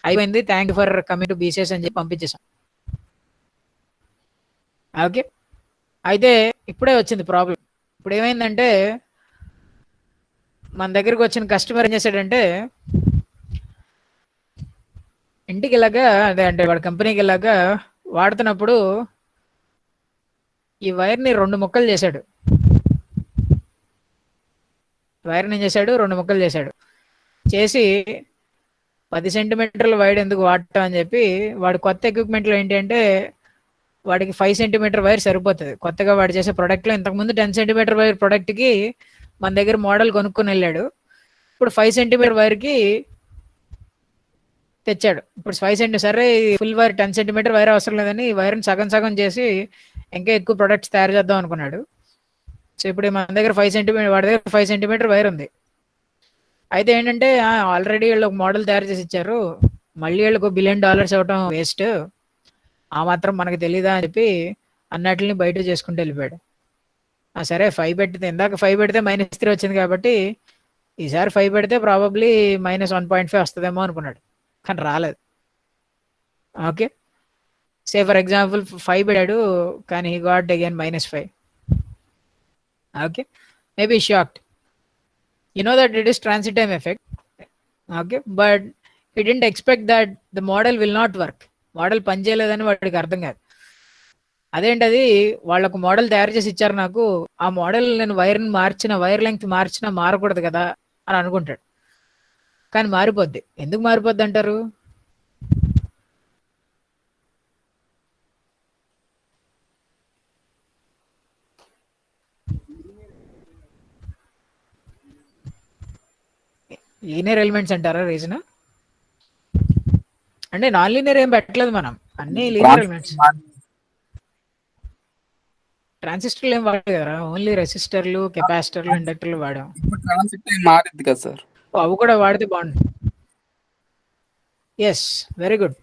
అయిపోయింది, thank you for coming to BCs అని చెప్పి పంపించేసాం. ఓకే, అయితే ఇప్పుడే వచ్చింది ప్రాబ్లం. ఇప్పుడు ఏమైందంటే, మన దగ్గరికి వచ్చిన కస్టమర్ ఏం చేశాడంటే, ఇంటికి వెళ్ళాక, అదే అంటే వాడి కంపెనీకి వెళ్ళాక వాడుతున్నప్పుడు ఈ వైర్ని 2 ముక్కలు చేశాడు. వైర్ని ఏం చేశాడు, 2 ముక్కలు చేశాడు. చేసి 10 సెంటీమీటర్ల వైడ్ ఎందుకు వాడటం అని చెప్పి, వాడి కొత్త ఎక్విప్మెంట్లో ఏంటి అంటే, వాడికి 5 సెంటీమీటర్ వైర్ సరిపోతుంది. కొత్తగా వాడు చేసే ప్రోడక్ట్లో ఇంతకుముందు 10 సెంటీమీటర్ వైర్ ప్రోడక్ట్కి మన దగ్గర మోడల్ కొనుక్కొని వెళ్ళాడు. ఇప్పుడు 5 సెంటీమీటర్ వైర్కి తెచ్చాడు. ఇప్పుడు 5 సెంటీమీటర్, సరే ఫుల్ వైర్ 10 సెంటీమీటర్ వైర్ అవసరం లేదని ఈ వైర్ని సగం సగం చేసి ఇంకా ఎక్కువ ప్రొడక్ట్స్ తయారు చేద్దాం అనుకున్నాడు. సో ఇప్పుడు మన దగ్గర 5 సెంటీమీటర్, వాడి దగ్గర 5 సెంటీమీటర్ వైర్ ఉంది. అయితే ఏంటంటే, ఆల్రెడీ వీళ్ళు ఒక మోడల్ తయారు చేసి ఇచ్చారు, మళ్ళీ వీళ్ళకి $1 బిలియన్ అవ్వటం వేస్ట్, ఆ మాత్రం మనకు తెలీదా అని చెప్పి అన్నట్లని బయట చేసుకుంటూ వెళ్ళిపోయాడు. సరే 5 పెడితే, ఇందాక 5 పెడితే -3 వచ్చింది కాబట్టి ఈసారి 5 పెడితే ప్రాబబ్లీ -1.5 వస్తుందేమో అనుకున్నాడు, కానీ రాలేదు. ఓకే, సే ఫర్ ఎగ్జాంపుల్ 5 పెట్టాడు, కానీ he got again -5. Okay, maybe shocked. You know that it is transit time effect. Okay, but he didn't expect that the model will not work. Model పనిచేయలేదని వాడికి అర్థం కాదు. అదేంటది, వాళ్ళకు మోడల్ తయారు చేసి ఇచ్చారు నాకు, ఆ మోడల్ నేను వైర్ని మార్చిన, వైర్ లెంగ్త్ మార్చినా మారకూడదు కదా అని అనుకుంటాడు, కానీ మారిపోద్ది. ఎందుకు మారిపోద్ది అంటారు? లీనియర్ ఎలిమెంట్స్ అంటారా రీజన్? అంటే నాన్ లీనియర్ ఏం పెట్టలేదు మనం, అన్ని లీనియర్ ఎలిమెంట్స్. ట్రాన్సిస్టర్లు ఏం వాడలేదు కదా, ఓన్లీ రెసిస్టర్లు, కెపాసిటర్లు, ఇండక్టర్లు వాడాం. మారింది కదా సార్, అవి కూడా వాడితే బాగుంటుంది. Yes, very good.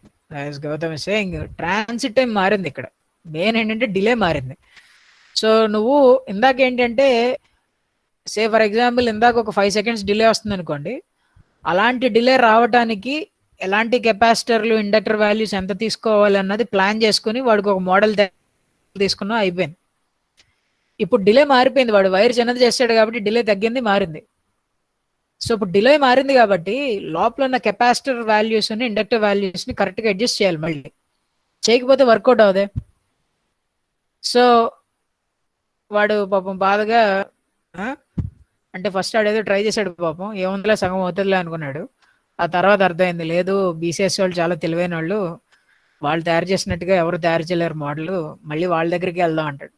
Gautam saying transit time మారింది, ఇక్కడ మెయిన్ ఏంటంటే డిలే మారింది. సో నువ్వు ఇందాక ఏంటంటే, సే ఫర్ ఎగ్జాంపుల్ ఇందాక ఒక 5 సెకండ్స్ డిలే వస్తుంది అనుకోండి, అలాంటి డిలే రావడానికి ఎలాంటి కెపాసిటర్లు, ఇండక్టర్ వాల్యూస్ ఎంత తీసుకోవాలి అన్నది ప్లాన్ చేసుకుని వాడికి ఒక మోడల్ తీసుకున్నా, అయిపోయింది. ఇప్పుడు డిలే మారిపోయింది, వాడు వైర్ చిన్నది చేస్తాడు కాబట్టి డిలే తగ్గింది, మారింది. సో ఇప్పుడు డిలే మారింది కాబట్టి లోపల ఉన్న కెపాసిటర్ వాల్యూస్ని, ఇండక్టర్ వాల్యూస్ని కరెక్ట్గా అడ్జస్ట్ చేయాలి. మళ్ళీ చేయకపోతే వర్కౌట్ అవుదే. సో వాడు పాపం బాధగా, అంటే ఫస్ట్ ఆడేదో ట్రై చేశాడు పాపం, ఏముందిలే సగం అవుతుందిలే అనుకున్నాడు. ఆ తర్వాత అర్థమైంది, లేదు బీసీఎస్ వాళ్ళు చాలా తెలివైన వాళ్ళు, వాళ్ళు తయారు చేసినట్టుగా ఎవరు తయారు చేయలేరు మోడల్, మళ్ళీ వాళ్ళ దగ్గరికి వెళ్దాం అంటాడు.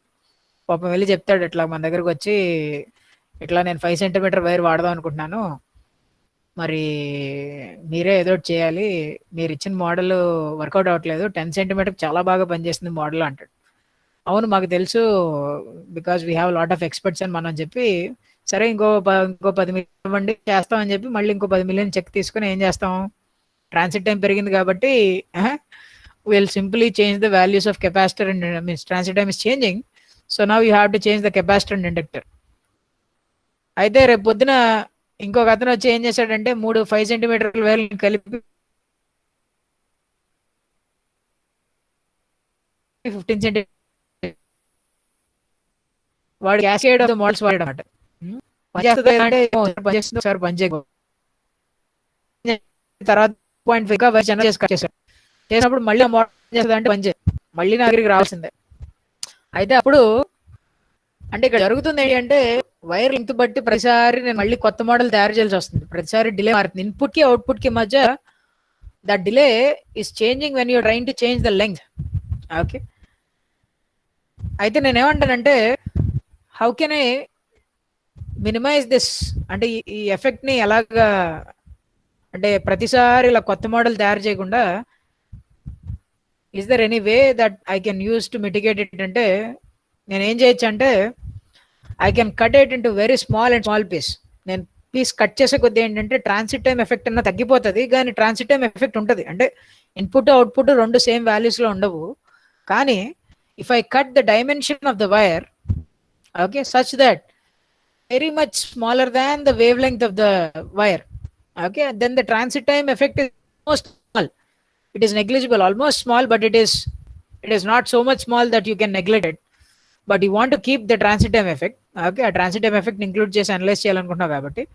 పాపం వెళ్ళి చెప్తాడు, ఇట్లా మన దగ్గరకు వచ్చి, ఇట్లా నేను 5 సెంటీమీటర్ వైర్ వాడదాం అనుకుంటున్నాను, మరి మీరే ఏదో చేయాలి, మీరు ఇచ్చిన మోడల్ వర్కౌట్ అవ్వట్లేదు, 10 సెంటీమీటర్ చాలా బాగా పనిచేస్తుంది మోడల్ అంటాడు. అవును మాకు తెలుసు, because we have lot of experts అని మనం చెప్పి, సరే ఇంకో 10 మిలియన్ ఇవ్వండి చేస్తామని చెప్పి మళ్ళీ ఇంకో 10 మిలియన్ చెక్ తీసుకుని ఏం చేస్తాం, ట్రాన్సిట్ టైం పెరిగింది కాబట్టి we'll simply change the values of capacitor and means transit time is changing. So now you have to change the capacitor and inductor. అయితే రేపు పొద్దున ఇంకొక అతను వచ్చి ఏం చేశాడంటే 5 సెంటీమీటర్ల వైర్లను కలిపి 15 సెంటీమీటర్ వాడు క్యాస్కేడ్ ఆఫ్ ద మోడల్స్ వాడాడు అనమాట. పనిచేస్తుంది అంటే పనిచేస్తుంది, ఒకసారి పనిచేయకపోతే తర్వాత 0.5 వైర్ జనరేట్ చేసి కట్ చేశాడు. చేసినప్పుడు మళ్ళీ ఆ మోడల్ చేస్తుంది అంటే పనిచేయదు, మళ్ళీ నా దగ్గరికి రావాల్సిందే. అయితే అప్పుడు అంటే ఇక్కడ జరుగుతుంది ఏంటి అంటే వైర్ లెంగ్త్ బట్టి ప్రతిసారి నేను మళ్ళీ కొత్త మోడల్ తయారు చేయాల్సి వస్తుంది, ప్రతిసారి డిలే మారుతుంది. ఇన్పుట్ కి అవుట్పుట్ కి మధ్య the delay is changing when you're trying to change the length. Okay, అయితే నేను ఏమంటానంటే how can I minimise this, అంటే ఈ ఎఫెక్ట్ ని ఎలాగా, అంటే ప్రతిసారి ఇలా కొత్త మోడల్ తయారు చేయకుండా is there any way that I can use to mitigate it అంటే నేను ఏం చేయొచ్చు అంటే I can cut it into very small and small piece. నేను పీస్ కట్ చేసే కొద్ది ఏంటంటే ట్రాన్సిట్ టైం ఎఫెక్ట్ అన్న తగ్గిపోతుంది, కానీ ట్రాన్సిట్ టైం ఎఫెక్ట్ ఉంటుంది. అంటే ఇన్పుట్ అవుట్పుట్ రెండు సేమ్ వాల్యూస్లో ఉండవు, కానీ if I cut the dimension of the wire, okay, such that very much smaller than the wavelength of the wire, okay, then the transit time effect is almost small, it is negligible, almost small, but it is not so much small that you can neglect it, but you want to keep the transit time effect. Okay, a transit time effect include చేసి analyse చేయాలనుకుంటున్నావు కాబట్టి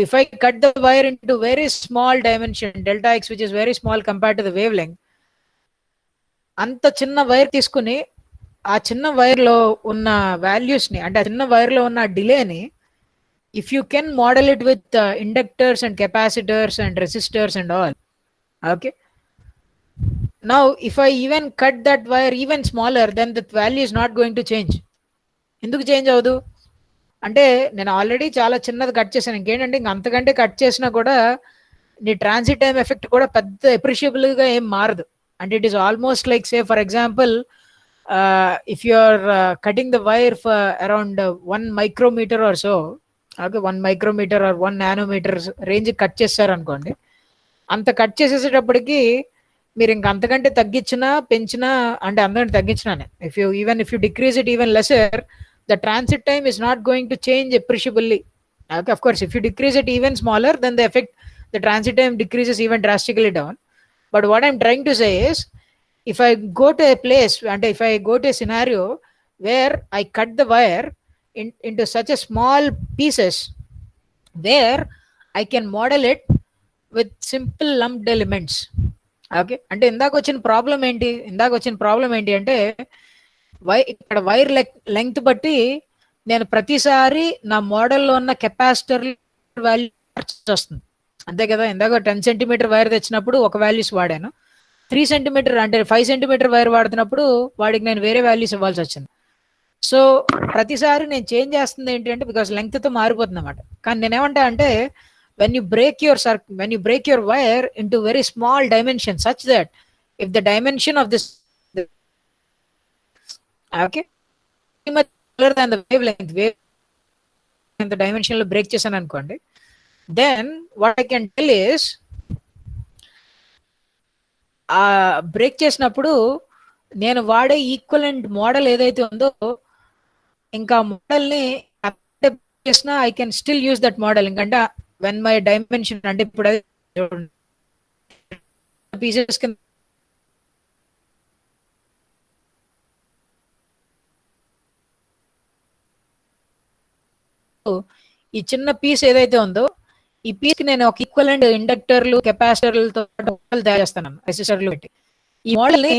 if I cut the wire into very small dimension delta x which is very small compared to the wavelength, అంత చిన్న wire తీసుకుని ఆ చిన్న వైర్లో ఉన్న వాల్యూస్ని, అంటే ఆ చిన్న వైర్లో ఉన్న డిలేని if you can model it with inductors and capacitors and resistors and all, okay, now if I even cut that wire even smaller then that value is not going to change. ఎందుకు change అవ్వదు అంటే నేను already చాలా చిన్నది cut చేశాను, ఇంకేంటంటే ఇంక అంతకంటే కట్ చేసినా కూడా నీ ట్రాన్సిట్ టైం ఎఫెక్ట్ కూడా పెద్ద ఎప్రిషియబుల్గా ఏం మారదు. అంటే it is almost like say for example if you are cutting the wire for around 1 micrometer or so, okay, 1 micrometer or 1 nanometer range cut చేస్తారు అనుకోండి, అంత కట్ చేసేసేటప్పటికి మీరు ఇంక అంతకంటే తగ్గించినా పెంచినా, అంటే అంతకంటే తగ్గించినానే if you decrease it even lesser, the transit time is not going to change appreciably. Okay, of course if you decrease it even smaller, then the transit time decreases even drastically down. But what I'm trying to say is if I go to a place and if I go to a scenario where I cut the wire into such a small pieces where I can model it with simple lumped elements. Okay, అంటే ఇందాక వచ్చిన problem ఏంటి అంటే ఇక్కడ wire length బట్టి నేను ప్రతిసారి నా మోడల్లో ఉన్న కెపాసిటర్ వాల్యూ వస్తుంది, అంతే కదా. ఇందాక 10 సెంటీమీటర్ వైర్ తెచ్చినప్పుడు ఒక వాల్యూస్ వాడాను, 3 సెంటీమీటర్ అంటే 5 సెంటీమీటర్ వైర్ వాడుతున్నప్పుడు వాడికి నేను వేరే వాల్యూస్ ఇవ్వాల్సి వచ్చింది. సో ప్రతిసారి నేను చేంజ్ చేస్తుంది ఏంటి అంటే బికాస్ లెంగ్త్తో మారిపోతుంది అనమాట. కానీ నేనేమంటా అంటే when you break your wire into very small dimensions such that if the dimension of this, okay, much smaller than the wavelength the dimension లో బ్రేక్ చేశాను అనుకోండి, then what I can tell is ఆ break చేసినప్పుడు నేను వాడే equivalent model ఏదైతే ఉందో ఇంకా మోడల్ని చేసినా I can still use that model. ఎందుకంటే వెన్ మై డైమెన్షన్ అంటే ఇప్పుడు పీసెస్ కింద ఈ చిన్న పీస్ ఏదైతే ఉందో ఈ పీస్ కి నేను ఒక ఈక్వలెంట్ ఇండక్టర్లు కెపాసిటర్లతో తయారు చేస్తాను, రెసిస్టర్లు పెట్టి. ఈ మోడల్ ని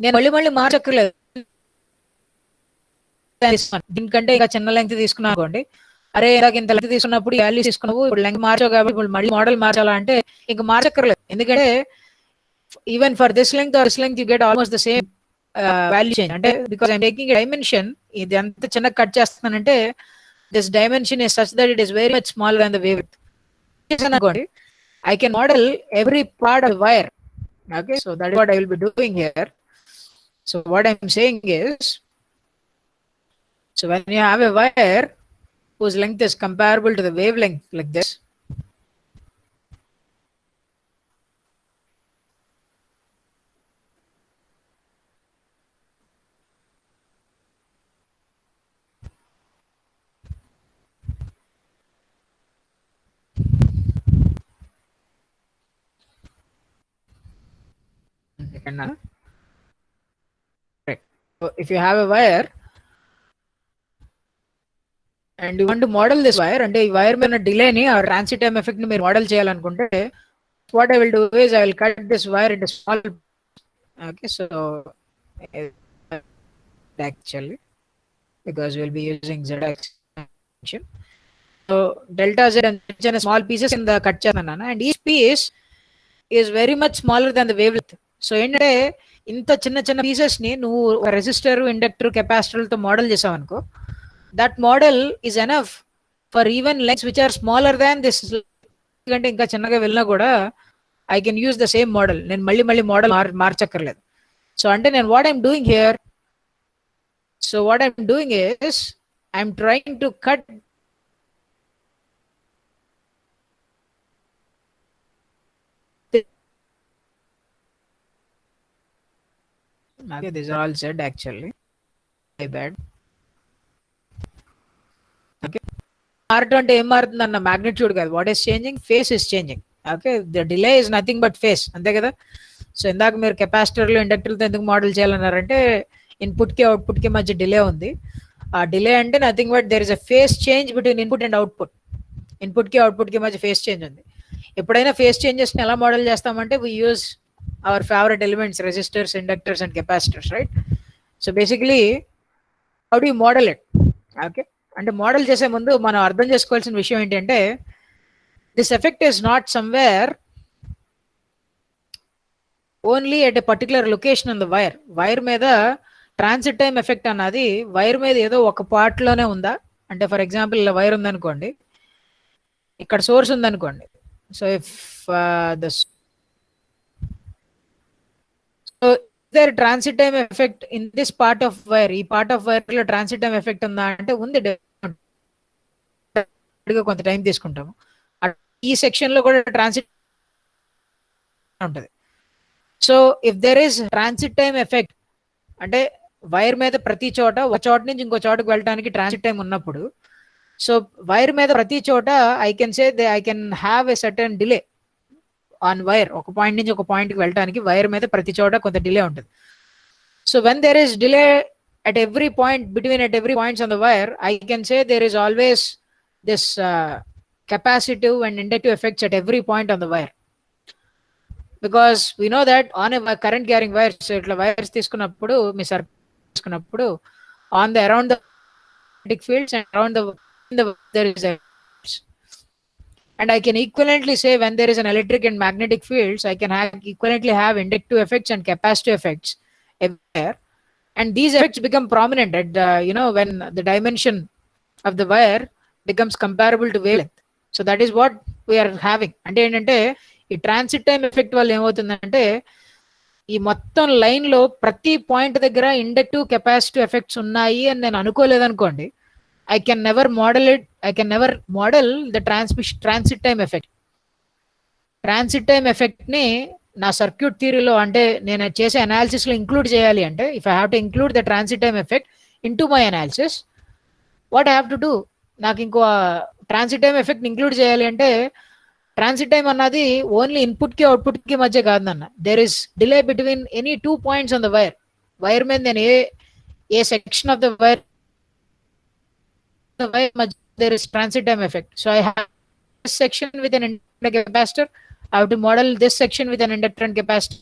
నేను మళ్ళీ మార్చక్కర్లేదు, దీనికంటే ఇంకా చిన్న లెంగ్త్ తీసుకున్నా అనుకోండి, అరే ఇంత లెంగ్త్ తీసుకున్నప్పుడు వాల్యూ తీసుకున్నావు, ఇప్పుడు లెంగ్త్ మార్చావు కాబట్టి ఇప్పుడు మళ్ళీ మోడల్ మార్చాలా అంటే ఇంకా మార్చక్కర్లేదు. ఎందుకంటే even for this length or this length you get almost the same value change. అంటే బికాస్ ఐఎమ్ టేకింగ్ డైమెన్షన్, ఇది ఎంత చిన్న కట్ చేస్తానంటే this dimension is such that it is very much smaller than the wavelength. I can model every part of the wire. Okay, so that is what I will be doing here. So what I'm saying is, so when you have a wire whose length is comparable to the wavelength like this, Right. So if you have a wire and you want to model this wire, అంటే ఈ wire మీద delay ని ఆ transit time effect ని మీరు model చేయాలనుకుంటే, what I will do is I will cut this wire into small. Okay, so actually because we'll be using Z extension. So delta Z and small pieces in the cut channel, and each piece is very much smaller than the wavelength. So ఏంటంటే ఇంత చిన్న చిన్న pieces ని నువ్వు resistor, inductor, కెపాసిటర్లతో model చేసావు అనుకో, that model is enough for even lengths which are smaller than this. ఎందుకంటే ఇంకా చిన్నగా వెళ్ళినా కూడా I can use the same model. నేను మళ్ళీ మోడల్ మార్చక్కర్లేదు. సో అంటే నేను what I'm doing here, so what I'm doing is I'm trying to cut okay, these are all said actually. My bad. Okay. మారటం అంటే ఏం మారుతుంది అన్న మ్యాగ్నిట్యూడ్ కాదు. What is changing? Face is changing. Okay, the delay is nothing but face, అంతే కదా. So ఇందాక మీరు కెపాసిటర్లు, ఇండక్టర్లతో ఎందుకు మోడల్ చేయాలన్నారంటే ఇన్పుట్కి అవుట్పుట్కి మధ్య డిలే ఉంది. ఆ డిలే అంటే nothing but there is a phase change between input and output. ఇన్పుట్కి అవుట్పుట్కి మధ్య ఫేస్ చేంజ్ ఉంది. ఎప్పుడైనా ఫేస్ చేంజెస్ని ఎలా మోడల్ చేస్తామంటే we use our favorite elements, resistors, inductors and capacitors, right? So basically how do you model it? Okay, అంటే model చేసే ముందు మనం అర్థం చేసుకోవాల్సిన విషయం ఏంటంటే this effect is not somewhere only at a particular location on the wire. Wire మీద transit time effect అన్నది వైర్ మీద ఏదో ఒక పార్ట్ లోనే ఉందా అంటే, ఫర్ ఎగ్జాంపుల్ ఇలా వైర్ ఉందనుకోండి, ఇక్కడ సోర్స్ ఉందనుకోండి. So if the so there transit time effect in this part of wire, ఈ part of wire లో transit time effect ఉందా అంటే ఉంది. కొంత టైం తీసుకుంటాము. ఈ సెక్షన్ లో కూడా ట్రాన్సిట్ ఉంటుంది. So if there is transit time effect అంటే వైర్ మీద ప్రతి చోట ఒక చోట నుంచి ఇంకో చోటకు వెళ్ళడానికి ట్రాన్సిట్ టైం ఉన్నప్పుడు, సో వైర్ మీద ప్రతి చోట I can say I can have a certain delay on wire. ఒక పాయింట్ నుంచి ఒక పాయింట్కి వెళ్ళడానికి వైర్ మీద ప్రతి చోట కొంత డిలే ఉంటుంది. So when there is delay at every point, between at every points on the wire, I can say there is always this capacitive and inductive effects at every point on the wire, because we know that on a current carrying wires, so itla wires తీసుకున్నప్పుడు మీ circuit తీసుకున్నప్పుడు on the around the magnetic fields and around the there is a, and I can equivalently say when there is an electric and magnetic fields, I can equivalently have inductive effects and capacitive effects everywhere. And these effects become prominent at when the dimension of the wire becomes comparable to wavelength. So that is what we are having. అంటే ఏంటంటే ఈ transit time effect వల్ల ఏమవుతుందంటే ఈ మొత్తం line లో ప్రతి point దగ్గర ఇండక్టివ్, కెపాసిటివ్ ఎఫెక్ట్స్ ఉన్నాయి అని నేను అనుకోలేదనుకోండి, I can never model it. I can never model the transit time effect. Transit time effect ని నా సర్క్యూట్ థియరీలో అంటే నేను చేసే అనాలిసిస్ లో ఇంక్లూడ్ చేయాలి అంటే, if I have to include the transit time effect into my analysis, what I have to do? నాకు ఇంకో ట్రాన్సిట్ టైం ఎఫెక్ట్ ఇంక్లూడ్ చేయాలి అంటే, ట్రాన్సిట్ టైం అన్నది ఓన్లీ ఇన్పుట్ కి అవుట్పుట్ కి మధ్య కాదన్న, there is delay between any 2 points on the wire. Wire మీద నేను ఏ section of the wire there is transit time effect. So I have this section with an inductor capacitor. I have to model this section with an inductor and capacitor.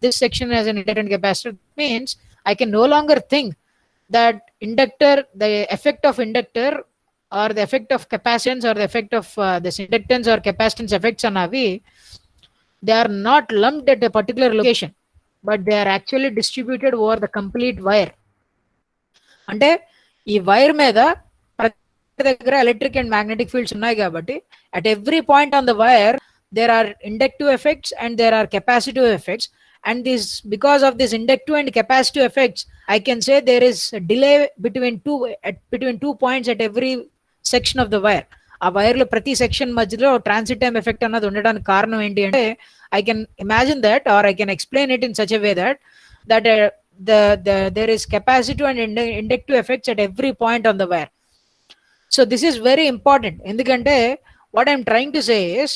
This section as an inductor and capacitor. That means I can no longer think that inductor, the effect of inductor or the effect of capacitance or the effect of this inductance or capacitance effects on AV, they are not lumped at a particular location, but they are actually distributed over the complete wire. అంటే ఈ wire మీద ప్రతి దగ్గర electric and magnetic fields ఉన్నాయి కాబట్టి at every point on the wire there are inductive effects and there are capacitive effects, and this because of this inductive and capacitive effects I can say there is delay between two points at every section of the wire. ఆ wire లో ప్రతి section మధ్యలో transit time effect అన్నది ఉండడానికి కారణం ఏంటి అంటే, I can imagine that or I can explain it in such a way that there is capacitive and inductive effects at every point on the wire. So this is very important. Endukante what I'm trying to say is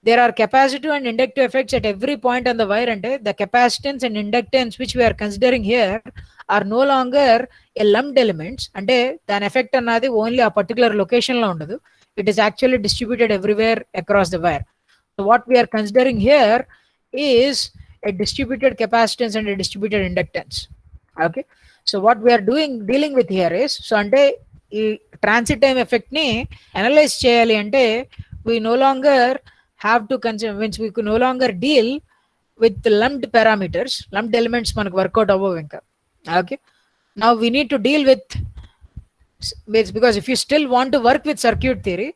there are capacitive and inductive effects at every point on the wire, and the capacitance and inductance which we are considering here are no longer a lumped elements. అంటే దాని effect అన్నది only ఆ particular లొకేషన్లో ఉండదు, it is actually distributed everywhere across the wire. So what we are considering here is a distributed capacitance and a distributed inductance. Okay, so what we are dealing with here is, so అంటే ఈ transit time effect ని analyse చేయాలి అంటే we no longer have to consider, means we could no longer deal with the lumped parameters, lumped elements మనకు work out అవ్వవు ఇంకా. Okay, now we need to deal with, because if you still want to work with circuit theory,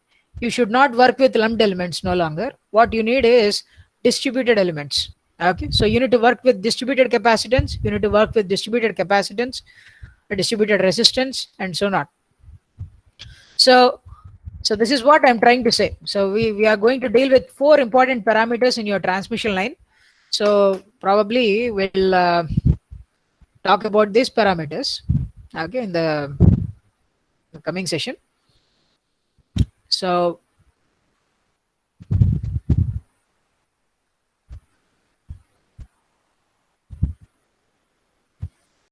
you should not work with lumped elements no longer. What you need is distributed elements. Okay, so you need to work with distributed capacitance, you need to work with distributed capacitance, distributed resistance, and so on. So this is what I'm trying to say. So we are going to deal with 4 important parameters in your transmission line. So probably we'll talk about these parameters, okay, in the coming session. So